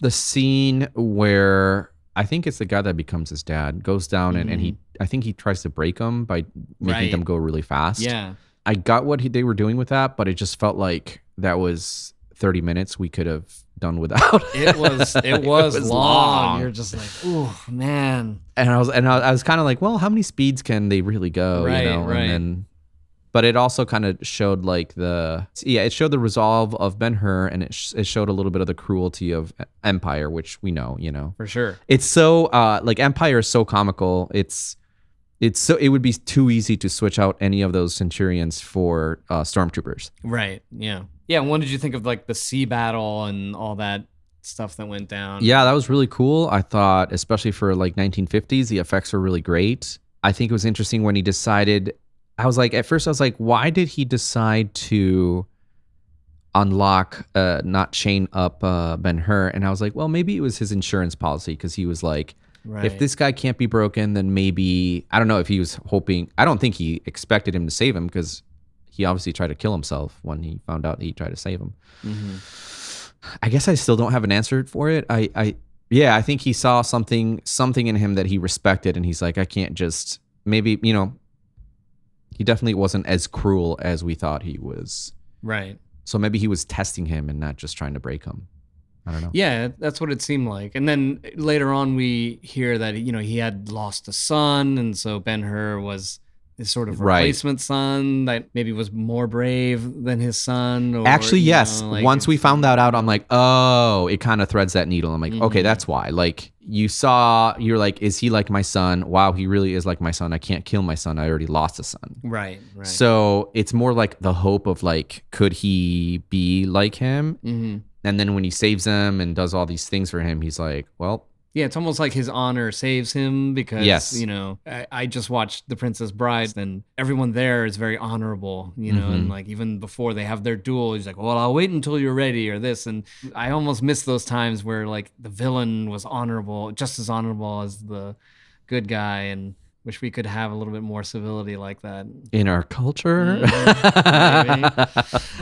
B: the scene where I think it's the guy that becomes his dad goes down and I think he tries to break him by making them go really fast.
A: Yeah.
B: I got what they were doing with that, but it just felt like that was 30 minutes we could have done without.
A: It was long. You're just like, oh man.
B: And I was kind of like, well, how many speeds can they really go?
A: Right.
B: And then, but it also kind of showed it showed the resolve of Ben-Hur, and it showed a little bit of the cruelty of Empire, which we know,
A: For sure.
B: It's so Empire is so comical. It would be too easy to switch out any of those Centurions for stormtroopers.
A: Right. Yeah. Yeah. What did you think of the sea battle and all that stuff that went down?
B: Yeah, that was really cool. I thought, especially for 1950s, the effects were really great. I think it was interesting when he decided. At first I was like, why did he decide to unlock, not chain up Ben-Hur? And I was like, well, maybe it was his insurance policy because he was like, if this guy can't be broken, then maybe, I don't know if he was hoping, I don't think he expected him to save him because he obviously tried to kill himself when he found out he tried to save him. I guess I still don't have an answer for it. I think he saw something in him that he respected, and he's like, I can't just, maybe, he definitely wasn't as cruel as we thought he was.
A: Right.
B: So maybe he was testing him and not just trying to break him. I don't know.
A: Yeah, that's what it seemed like. And then later on, we hear that he had lost a son, and so Ben-Hur was his sort of replacement son that maybe was more brave than his son. Or,
B: actually, yes. Once we found that out, I'm like, oh, it kind of threads that needle. I'm like, okay, that's why. You're like, is he like my son? Wow, he really is like my son. I can't kill my son. I already lost a son.
A: Right.
B: So it's more like the hope of could he be like him? And then when he saves him and does all these things for him, he's like, well.
A: Yeah, it's almost like his honor saves him because, I just watched The Princess Bride, and everyone there is very honorable, and even before they have their duel, he's like, well, I'll wait until you're ready or this. And I almost miss those times where the villain was honorable, just as honorable as the good guy, and wish we could have a little bit more civility like that.
B: In our culture?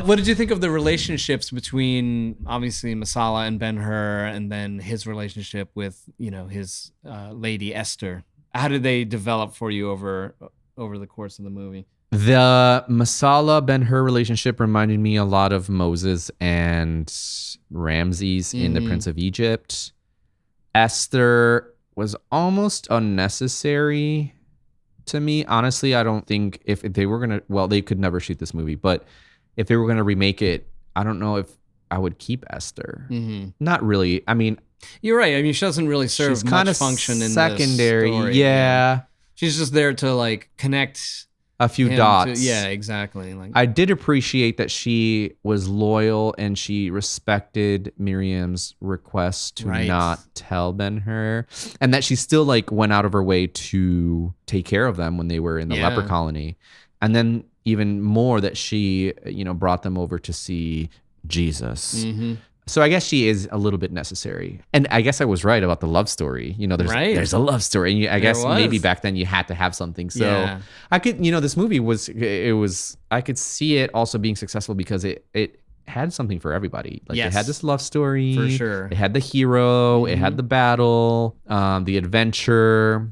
A: What did you think of the relationships between, obviously, Masala and Ben-Hur, and then his relationship with, his lady Esther? How did they develop for you over the course of the movie?
B: The Masala Ben-Hur relationship reminded me a lot of Moses and Ramses in The Prince of Egypt. Esther was almost unnecessary to me. Honestly, I don't think if they were going to, they could never shoot this movie, but if they were going to remake it, I don't know if I would keep Esther. Not really. I mean,
A: you're right. I mean, she doesn't really serve much function in
B: secondary.
A: The story.
B: Yeah.
A: She's just there to connect
B: a few dots.
A: Yeah, exactly.
B: I did appreciate that she was loyal and she respected Miriam's request to not tell Ben-Hur, and that she still went out of her way to take care of them when they were in the leper colony. And then even more that she, brought them over to see Jesus. So I guess she is a little bit necessary. And I guess I was right about the love story. There's a love story. And I guess maybe back then you had to have something. So I could, this movie I could see it also being successful because it had something for everybody. It had this love story.
A: For sure.
B: It had the hero. It had the battle, the adventure,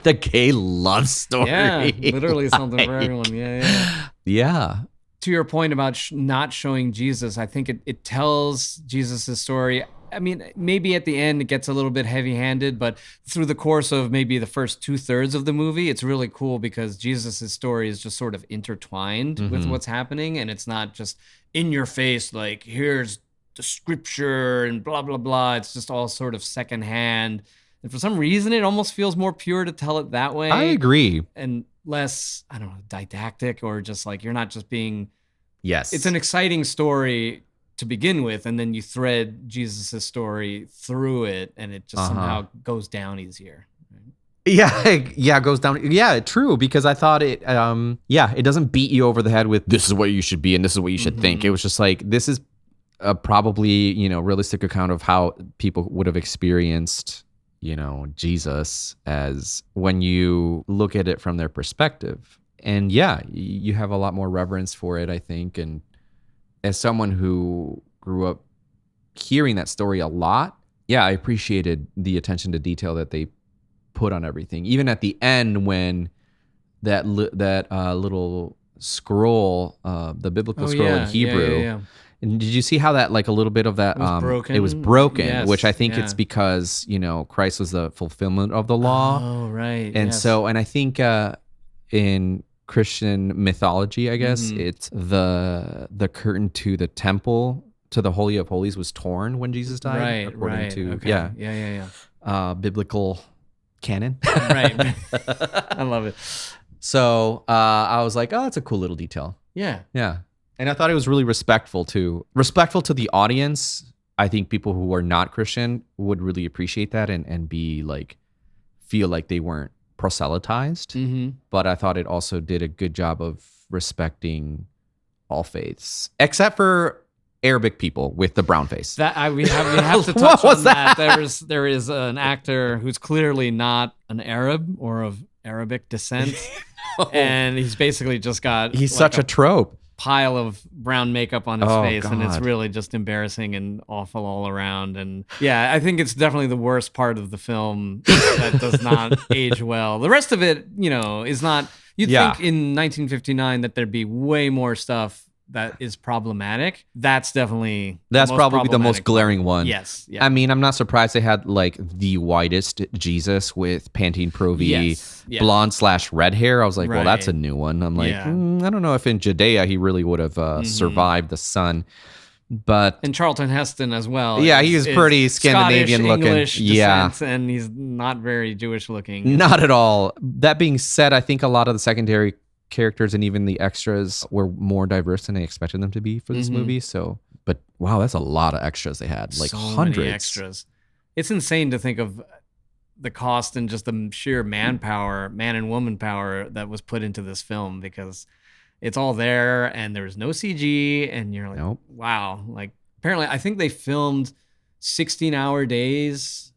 B: the gay love story.
A: Yeah, literally something for everyone. Yeah.
B: Yeah.
A: To your point about not showing Jesus, I think it tells Jesus' story. I mean, maybe at the end it gets a little bit heavy-handed, but through the course of maybe the first 2/3 of the movie, it's really cool because Jesus' story is just sort of intertwined with what's happening, and it's not just in your face, here's the scripture and blah, blah, blah. It's just all sort of secondhand. And for some reason, it almost feels more pure to tell it that way.
B: I agree.
A: And less, I don't know, didactic, or just you're not just being...
B: Yes.
A: It's an exciting story to begin with, and then you thread Jesus' story through it, and it just somehow goes down easier.
B: Yeah, it goes down. Yeah, true, because I thought it, it doesn't beat you over the head with this is what you should be and this is what you should think. It was just like, this is a probably, realistic account of how people would have experienced, Jesus, as when you look at it from their perspective. And yeah, you have a lot more reverence for it, I think. And as someone who grew up hearing that story a lot, yeah, I appreciated the attention to detail that they put on everything. Even at the end, when that little scroll, the biblical scroll in Hebrew. Yeah. And did you see how that, like, a little bit of that, it was broken, yes, which I think it's because, Christ was the fulfillment of the law.
A: Oh, right.
B: And so, and I think in Christian mythology, I guess, it's the curtain to the temple, to the Holy of Holies, was torn when Jesus died. According to, biblical canon.
A: Right. I love it.
B: So I was like, oh, that's a cool little detail.
A: Yeah.
B: Yeah. And I thought it was really respectful to the audience. I think people who are not Christian would really appreciate that and be like, feel like they weren't proselytized. But I thought it also did a good job of respecting all faiths, except for Arabic people with the brown face.
A: That we have to touch on that. There is an actor who's clearly not an Arab or of Arabic descent, and he's basically just got
B: such a trope
A: pile of brown makeup on his face, and it's really just embarrassing and awful all around. And yeah, I think it's definitely the worst part of the film that does not age well. The rest of it, is not. You'd think in 1959 that there'd be way more stuff that is problematic. That's probably the most glaring one.
B: Yes. Yeah. I mean, I'm not surprised they had like the whitest Jesus with Pantene Pro V, blonde/red hair. I was like, well, that's a new one. I'm like, I don't know if in Judea he really would have survived the sun. But
A: and Charlton Heston as well.
B: Yeah, he's pretty Scandinavian
A: Scottish,
B: looking.
A: English descent, and he's not very Jewish looking.
B: Not at all. That being said, I think a lot of the secondary characters and even the extras were more diverse than I expected them to be for this movie. So, but wow, that's a lot of extras they had, like so hundreds.
A: Many extras. It's insane to think of the cost and just the sheer manpower, man and woman power that was put into this film, because it's all there and there's no CG, and you're like, wow. Like, apparently, I think they filmed 16-hour days,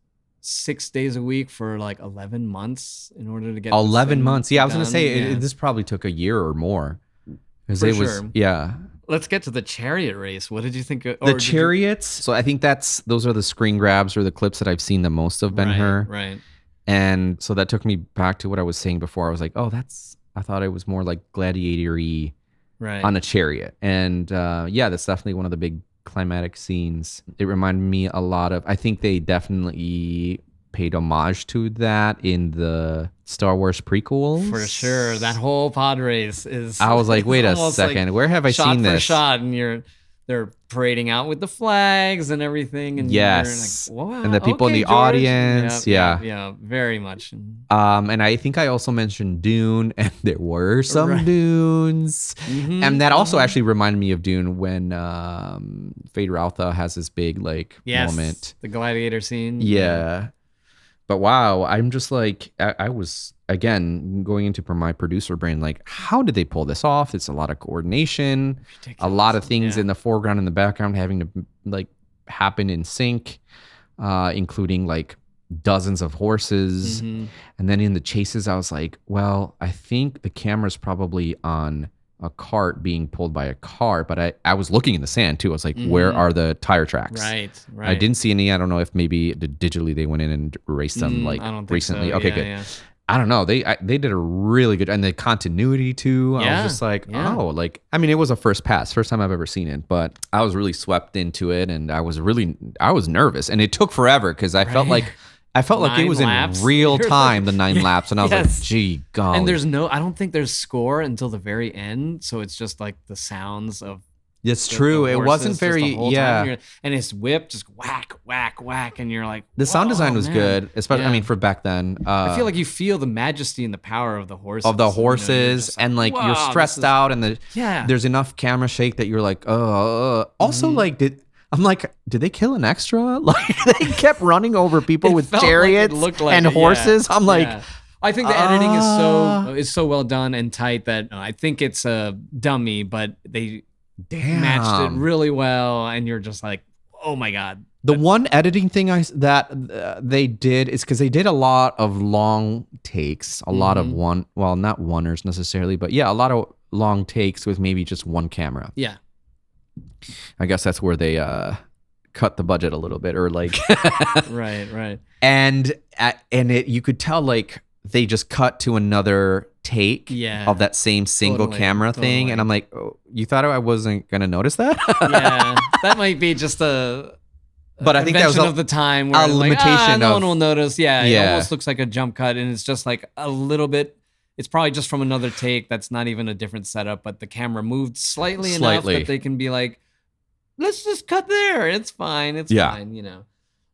A: 6 days a week for like 11 months in order to get
B: 11 months. Yeah, I was going to say this probably took a year or more.
A: For sure. Yeah. Let's get to the chariot race. What did you think?
B: The chariots? So I think those are the screen grabs or the clips that I've seen the most of Ben-Hur.
A: Right.
B: And so that took me back to what I was saying before. I was like, I thought it was more like gladiator-y on a chariot. And that's definitely one of the big climatic scenes. It reminded me a lot of, I think they definitely paid homage to that in the Star Wars prequels.
A: For sure. That whole pod race is...
B: I was like, wait a second, where have I seen this?
A: Shot for shot, and they're parading out with the flags and everything. And
B: yes.
A: You're like, wow,
B: and the people in the
A: George.
B: audience.
A: Yeah, very much.
B: And I think I also mentioned Dune, and there were some dunes. And that also actually reminded me of Dune when Fade Routha has this big moment.
A: The gladiator scene.
B: Yeah. But wow, I'm just like, I was, again, going into my producer brain, like, how did they pull this off? It's a lot of coordination, ridiculous. A lot of things in the foreground and the background having to like happen in sync, including like dozens of horses. And then in the chases, I was like, well, I think the camera's probably on a cart being pulled by a car, but I was looking in the sand too. I was like, where are the tire tracks?
A: Right.
B: I didn't see any. I don't know if maybe digitally they went in and erased them recently.
A: So.
B: Okay, good. Yeah. I don't know. They did a really good, and the continuity too. I was just like, it was a first time I've ever seen it, but I was really swept into it, and I was nervous, and it took forever because I felt like it was
A: laps.
B: In real time, the 9 laps. And I was like, gee, golly.
A: And I don't think there's score until the very end. So it's just like the sounds of,
B: It's true. It wasn't very,
A: and his whip just whack, whack, whack. And you're like,
B: the sound design was good, especially, I mean, for back then.
A: I feel like you feel the majesty and the power of the horses.
B: And like, you're stressed out and there's enough camera shake that you're like, Also, like, did they kill an extra? Like, they kept running over people with chariots and horses. I'm like,
A: I think the editing is so well done and tight that I think it's a dummy, but they matched it really well, and you're just like, oh my god.
B: The one editing thing they did is because they did a lot of long takes, a lot of not oneers necessarily, but a lot of long takes with maybe just one camera.
A: Yeah,
B: I guess that's where they cut the budget a little bit, or like
A: right.
B: And you could tell like they just cut to another take of that same single camera thing, and I'm like, oh, you thought I wasn't gonna notice that?
A: That might be just a
B: but I think that was
A: of the time where
B: a limitation.
A: No one will notice. It almost looks like a jump cut, and it's just like a little bit. It's probably just from another take. That's not even a different setup, but the camera moved slightly enough that they can be like, let's just cut there. It's fine. It's fine. You know.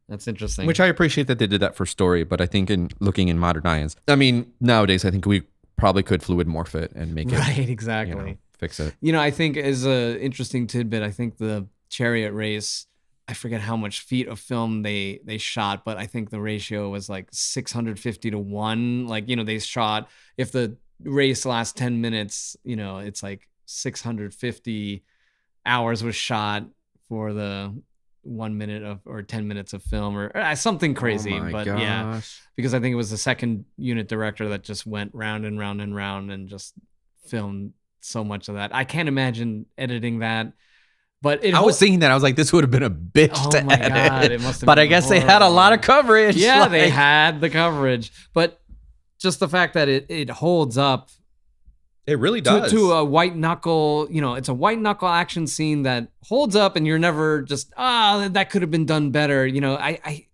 A: That's interesting.
B: Which I appreciate that they did that for story, but I think in looking in modern eyes, I mean, nowadays I think we probably could fluid morph it and make it
A: exactly
B: fix it.
A: I think as a interesting tidbit, I think the chariot race, I forget how much feet of film they shot, but I think the ratio was like 650 to 1. Like, they shot, if the race lasts 10 minutes, it's like 650 hours was shot for the 1 minute or 10 minutes of film or something crazy. Because I think it was the second unit director that just went round and round and round and just filmed so much of that. I can't imagine editing that. But I
B: was thinking that. I was like, this would have been a bitch to edit.
A: God, it must have
B: but
A: been
B: I guess
A: horrible.
B: They had a lot of coverage.
A: Yeah, they had the coverage. But just the fact that it holds up.
B: It really does.
A: To a white knuckle, it's a white knuckle action scene that holds up, and you're never just, that could have been done better.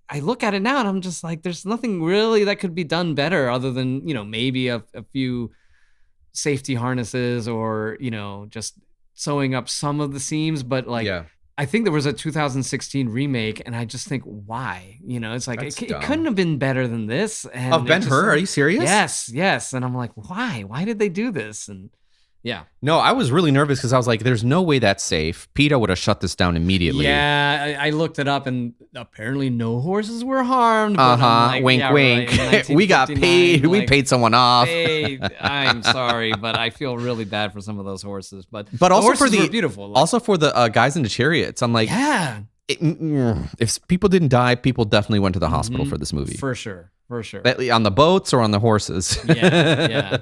A: I look at it now and I'm just like, there's nothing really that could be done better other than, maybe a few safety harnesses or, just sewing up some of the seams. But I think there was a 2016 remake, and I just think, why? It's like, it couldn't have been better than this. And
B: of Ben-Hur? Are you serious?
A: Yes. And I'm like, why? Why did they do this? And
B: no, I was really nervous because I was like, there's no way that's safe. PETA would have shut this down immediately.
A: Yeah, I looked it up, and apparently no horses were harmed.
B: Like, wink, wink. Right, we got paid. Like, we paid someone off.
A: Hey, I'm sorry, but I feel really bad for some of those horses. But
B: also
A: for the beautiful.
B: Also for the guys in the chariots. I'm like, if people didn't die, people definitely went to the hospital for this movie.
A: For sure.
B: On the boats or on the horses.
A: Yeah.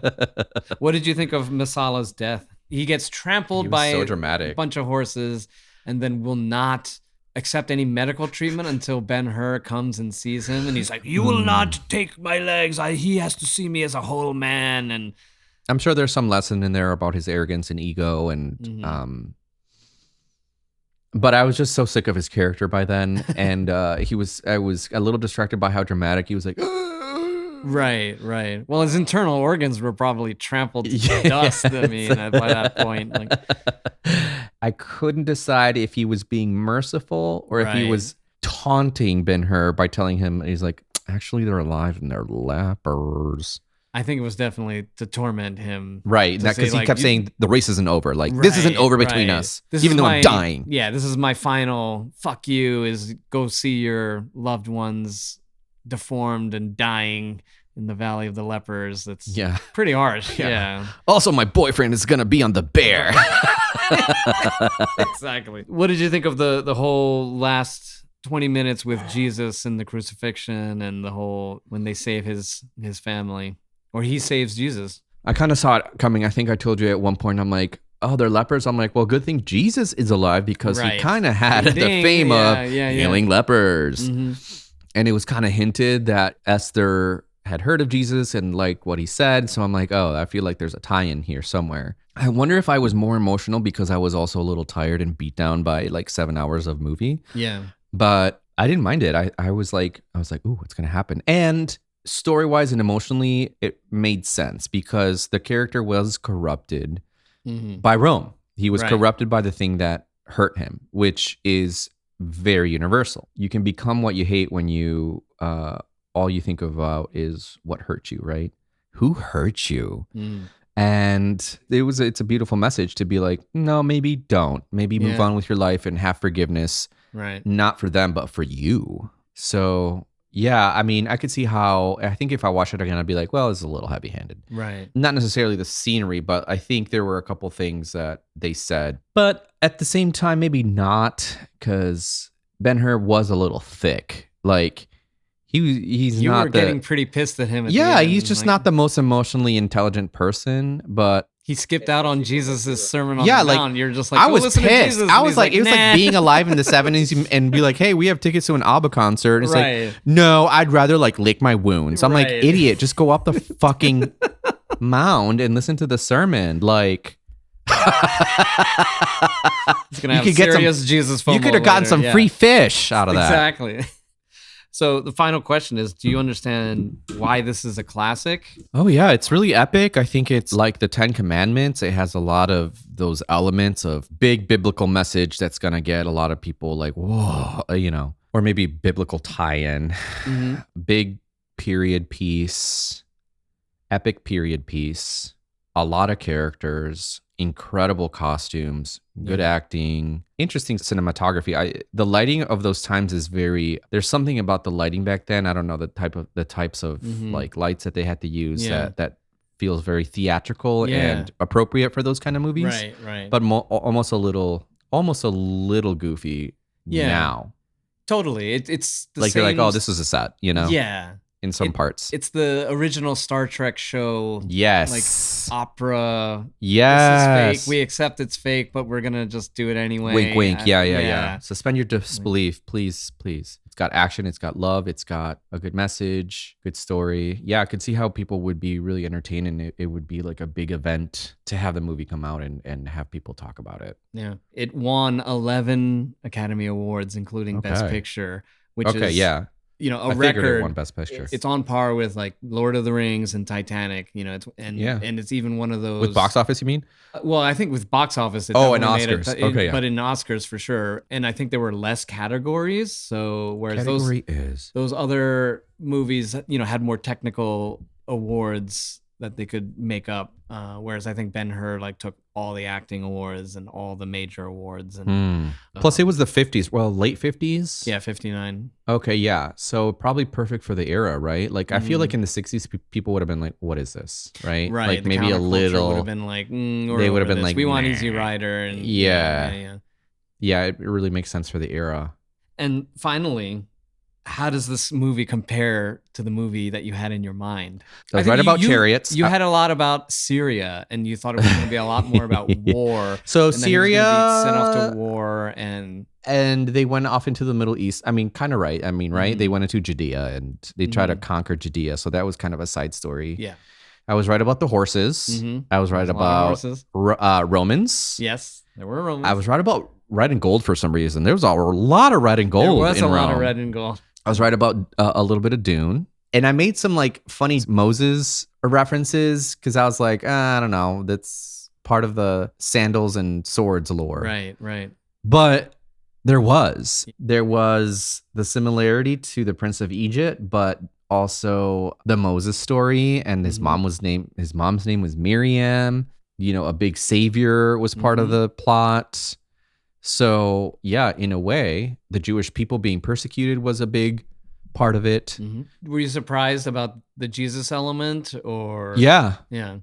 A: What did you think of Masala's death? He gets trampled by a bunch of horses and then will not accept any medical treatment until Ben-Hur comes and sees him. And he's like, you will not take my legs. He has to see me as a whole man. And
B: I'm sure there's some lesson in there about his arrogance and ego. And but I was just so sick of his character by then. And I was a little distracted by how dramatic he was like,
A: Right. Well, his internal organs were probably trampled to dust. I mean, by that point,
B: I couldn't decide if he was being merciful or if he was taunting Ben-Hur by telling him, he's like, actually, they're alive and they're lepers.
A: I think it was definitely to torment him.
B: Right. Because he kept saying the race isn't over. Like, this isn't over between us, even though I'm dying.
A: Yeah, this is my final fuck you, is go see your loved ones deformed and dying in the Valley of the Lepers. That's pretty harsh. Yeah.
B: Also, my boyfriend is going to be on the bear.
A: Exactly. What did you think of the whole last 20 minutes with Jesus and the crucifixion and the whole, when they save his family? Or he saves Jesus.
B: I kind of saw it coming. I think I told you at one point, I'm like, oh, they're lepers. I'm like, well, good thing Jesus is alive because he kind of had the fame of healing lepers. Mm-hmm. And it was kind of hinted that Esther had heard of Jesus and like what he said. So I'm like, oh, I feel like there's a tie-in here somewhere. I wonder if I was more emotional because I was also a little tired and beat down by like 7 hours of movie.
A: Yeah.
B: But I didn't mind it. I was like, ooh, what's going to happen? And story-wise and emotionally, it made sense because the character was corrupted by Rome. He was corrupted by the thing that hurt him, which is very universal. You can become what you hate when you all you think about is what hurt you, right? Who hurt you? And it's a beautiful message to be like, no, maybe don't. Maybe move on with your life and have forgiveness.
A: Right.
B: Not for them, but for you. So yeah, I mean, I could see how, I think if I watch it again, I'd be like, well, it's a little heavy-handed.
A: Right.
B: Not necessarily the scenery, but I think there were a couple things that they said. But at the same time, maybe not, because Ben-Hur was a little thick. Like, he's
A: you
B: not
A: were getting pretty pissed at him.
B: He's just not the most emotionally intelligent person, but
A: he skipped out on Jesus' sermon on the Mount. You're just like,
B: I was
A: pissed.
B: I was like, it was like being alive in the 70s and be like, hey, we have tickets to an ABBA concert. It's like, no, I'd rather like lick my wounds. I'm like, idiot, just go up the fucking mound and listen to the sermon. Like,
A: it's gonna have serious Jesus FOMO.
B: You could have gotten some free fish out of that.
A: Exactly. So the final question is, do you understand why this is a classic?
B: Oh, yeah. It's really epic. I think it's like the 10 Commandments. It has a lot of those elements of big biblical message that's going to get a lot of people like, whoa, or maybe biblical tie-in. Big period piece, epic period piece, a lot of characters, incredible costumes, good acting, interesting cinematography. The lighting of those times is there's something about the lighting back then. I don't know the types of like lights that they had to use that feels very theatrical and appropriate for those kind of movies.
A: Right.
B: But almost a little goofy now.
A: Totally. It's the
B: like
A: same...
B: you're like, oh, this was a set,
A: Yeah.
B: In some parts.
A: It's the original Star Trek show.
B: Yes.
A: Like opera.
B: Yes.
A: This is fake. We accept it's fake, but we're going to just do it anyway.
B: Wink, wink. Yeah. Suspend your disbelief, please. It's got action. It's got love. It's got a good message, good story. Yeah, I could see how people would be really entertained, and it would be like a big event to have the movie come out and have people talk about it.
A: Yeah. It won 11 Academy Awards, including Best Picture, which is... a record.
B: It won Best Picture.
A: It's on par with like Lord of the Rings and Titanic, and it's even one of those
B: with box office. You mean?
A: Well, I think with box office.
B: And Oscars.
A: But in Oscars for sure. And I think there were less categories. So whereas those other movies, had more technical awards that they could make up. Whereas I think Ben-Hur like took all the acting awards and all the major awards. And
B: plus it was the 50s. Well, late 50s?
A: Yeah, 59.
B: Okay, yeah. So probably perfect for the era, right? Like I feel like in the 60s people would have been like, what is this? Right?
A: Right.
B: Like maybe a little
A: would have been like,
B: they would have been like,
A: we want Easy Rider. And
B: yeah, it really makes sense for the era.
A: And finally, how does this movie compare to the movie that you had in your mind?
B: I was right about chariots.
A: You had a lot about Syria, and you thought it was going to be a lot more about war.
B: So
A: and
B: Syria
A: sent off to war, and
B: they went off into the Middle East. I mean, kind of right. I mean, right? They went into Judea, and they tried to conquer Judea. So that was kind of a side story.
A: Yeah.
B: I was right about the horses. I was right about Romans.
A: Yes, there were Romans.
B: I was right about red and gold for some reason. There was a lot of red and gold.
A: There was
B: in
A: a
B: Rome.
A: lot of red and gold.
B: I was right about a little bit of Dune. And I made some like funny Moses references because I was like, I don't know. That's part of the sandals and swords lore.
A: Right.
B: But there was the similarity to the Prince of Egypt, but also the Moses story. And his mom's name was Miriam. A big savior was part of the plot. So yeah, in a way, the Jewish people being persecuted was a big part of it.
A: Were you surprised about the Jesus element, or?
B: Yeah.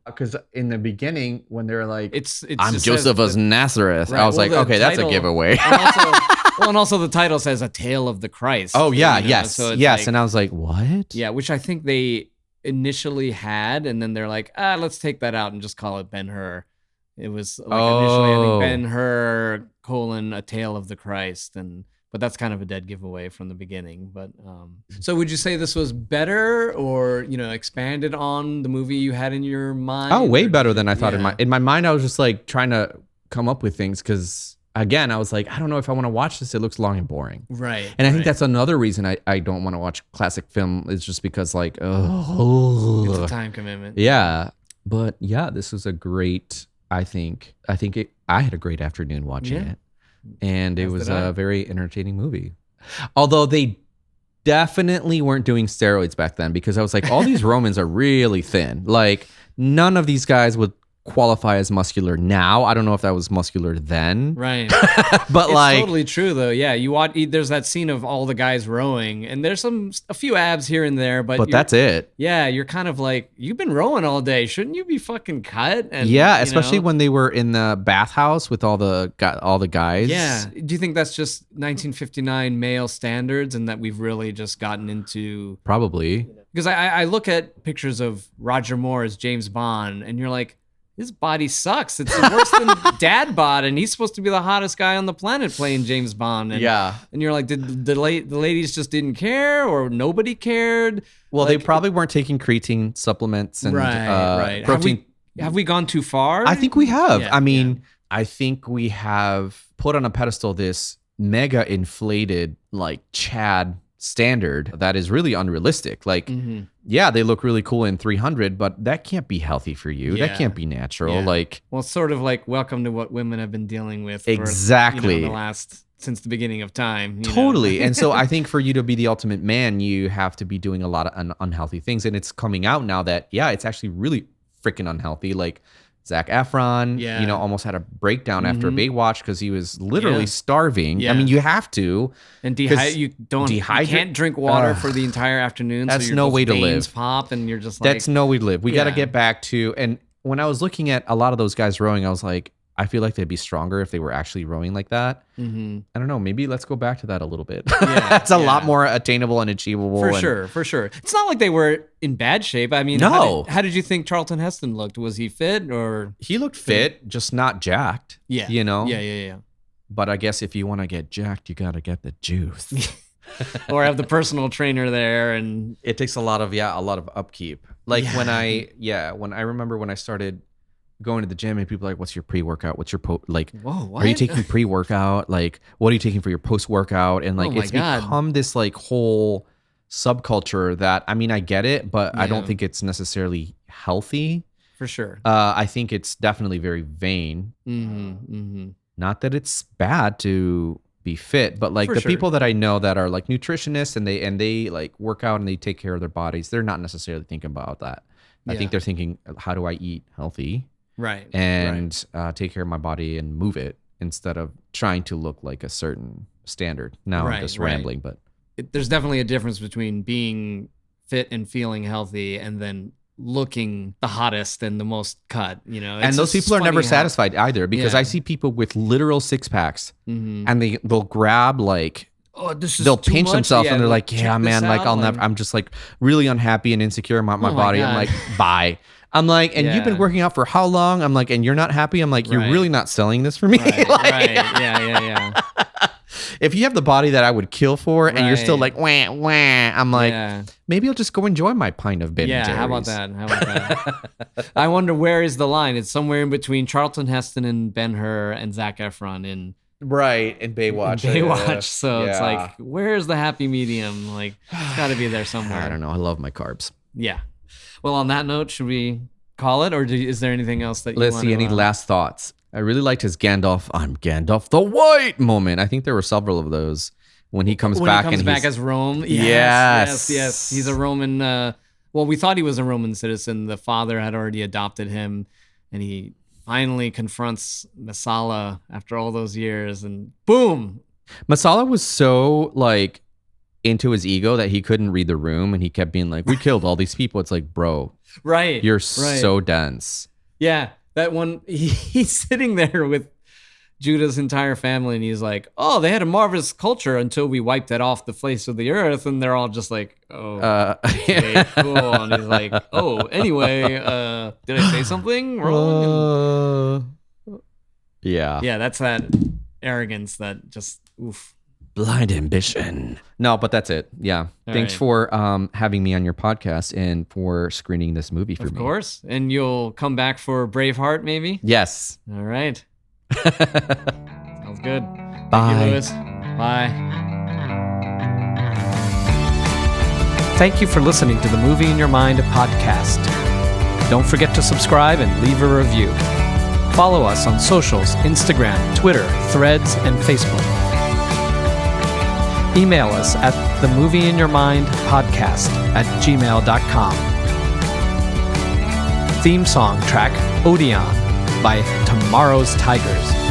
A: Because
B: in the beginning, when they're like,
A: it's
B: "I'm Joseph of Nazareth,"
A: right,
B: I was like, okay, that's a giveaway.
A: And also the title says "A Tale of the Christ."
B: Oh yeah, yes,
A: so
B: yes, and I was like, what?
A: Yeah, which I think they initially had, and then they're like, let's take that out and just call it Ben-Hur. It was like initially, I think, Ben-Hur : A Tale of the Christ, but that's kind of a dead giveaway from the beginning. But so would you say this was better, or expanded on the movie you had in your mind?
B: Oh, way better than I thought. In my mind, I was just like trying to come up with things because again, I was like, I don't know if I want to watch this. It looks long and boring.
A: Right.
B: And I think that's another reason I don't want to watch classic film is just because like, it's
A: a time commitment.
B: Yeah. But yeah, this was a great I think I had a great afternoon watching it, and it was a very entertaining movie. Although they definitely weren't doing steroids back then, because I was like, all these Romans are really thin. Like, none of these guys would qualify as muscular now. I don't know if that was muscular then.
A: Right.
B: But
A: it's
B: like
A: totally true though. Yeah, you watch, there's that scene of all the guys rowing, and there's a few abs here and there, but
B: that's it.
A: Yeah, you're kind of like, you've been rowing all day. Shouldn't you be fucking cut? And
B: yeah, especially when they were in the bathhouse with all the guys.
A: Yeah. Do you think that's just 1959 male standards, and that we've really just gotten into?
B: Probably.
A: Because I look at pictures of Roger Moore as James Bond, and you're like, his body sucks. It's worse than Dad Bod, and he's supposed to be the hottest guy on the planet playing James Bond. And,
B: yeah.
A: And you're like, did the ladies just didn't care, or nobody cared?
B: Well,
A: like,
B: they probably weren't taking creatine supplements and
A: right.
B: protein.
A: Have we gone too far?
B: I think we have.
A: Yeah,
B: I mean, I think we have put on a pedestal this mega inflated, like, Chad standard that is really unrealistic. Like, yeah, they look really cool in 300, but that can't be healthy for you. That can't be natural. Like,
A: well, it's sort of like welcome to what women have been dealing with
B: exactly
A: for, since the beginning of time.
B: Totally. And so I think for you to be the ultimate man, you have to be doing a lot of unhealthy things. And it's coming out now that, it's actually really freaking unhealthy. Like, Zac Efron, almost had a breakdown after Baywatch because he was literally starving. Yeah. I mean, you have to.
A: And you can't drink water for the entire afternoon.
B: That's
A: so
B: no way to live.
A: Pop and you're just like,
B: that's no way to live. We got to get back to, and when I was looking at a lot of those guys rowing, I was like, I feel like they'd be stronger if they were actually rowing like that. I don't know. Maybe let's go back to that a little bit. It's a lot more attainable and achievable.
A: For sure. It's not like they were in bad shape. I mean,
B: no.
A: How did you think Charlton Heston looked? Was he fit or?
B: He looked fit, just not jacked.
A: Yeah.
B: You know?
A: Yeah.
B: But I guess if you want to get jacked, you got to get the juice.
A: Or have the personal trainer there, and
B: it takes a lot of upkeep. Like when I remember when I started going to the gym and people are like, what's your pre-workout? What's your
A: whoa, what?
B: Are you taking pre-workout? Like, what are you taking for your post-workout? And like, it's become this like whole subculture that, I mean, I get it, but I don't think it's necessarily healthy.
A: For sure.
B: I think it's definitely very vain. Not that it's bad to be fit, but like people that I know that are like nutritionists and they like work out and they take care of their bodies, they're not necessarily thinking about that. I think they're thinking, how do I eat healthy?
A: Right.
B: And take care of my body and move it instead of trying to look like a certain standard. Now I'm just rambling, but
A: there's definitely a difference between being fit and feeling healthy and then looking the hottest and the most cut,
B: and those people are never satisfied either, because I see people with literal six packs and they'll grab like, they'll pinch themselves and they're like, yeah, man, like I'm just like really unhappy and insecure about my body. God. I'm like, bye. I'm like, and you've been working out for how long? I'm like, and you're not happy? I'm like, you're really not selling this for me.
A: Right. Yeah.
B: If you have the body that I would kill for and you're still like, wah, wah, I'm like, maybe I'll just go enjoy my pint of Ben and Jerry's.
A: Yeah, how about that? I wonder, where is the line? It's somewhere in between Charlton Heston and Ben-Hur and Zac Efron in
B: Baywatch.
A: So it's like, where's the happy medium? Like, it's got to be there somewhere.
B: I don't know. I love my carbs.
A: Yeah. Well, on that note, should we call it, or is there anything else that you
B: Let's
A: want
B: see, any last thoughts? I really liked his Gandalf, I'm Gandalf the White moment. I think there were several of those when he comes back.
A: When he comes back as Rome.
B: Yes.
A: He's a Roman. Well, we thought he was a Roman citizen. The father had already adopted him, and he finally confronts Masala after all those years, and boom.
B: Masala was so like into his ego that he couldn't read the room, and he kept being like, we killed all these people. It's like, bro, you're so dense.
A: Yeah, that one, he's sitting there with Judah's entire family, and he's like, oh, they had a marvelous culture until we wiped it off the face of the earth. And they're all just like, oh, okay, cool. And he's like, oh, anyway, did I say something wrong?
B: Yeah,
A: that's that arrogance that just, oof.
B: Blind ambition. No, but that's it. Yeah. Thanks for having me on your podcast and for screening this movie for me.
A: Of course. And you'll come back for Braveheart, maybe?
B: Yes.
A: All right. Sounds good.
B: Bye.
A: Thank you, Lewis. Bye. Thank you for listening to the Movie in Your Mind podcast. Don't forget to subscribe and leave a review. Follow us on socials, Instagram, Twitter, Threads, and Facebook. Email us at themovieinyourmindpodcast@gmail.com. Theme song track Odeon by Tomorrow's Tigers.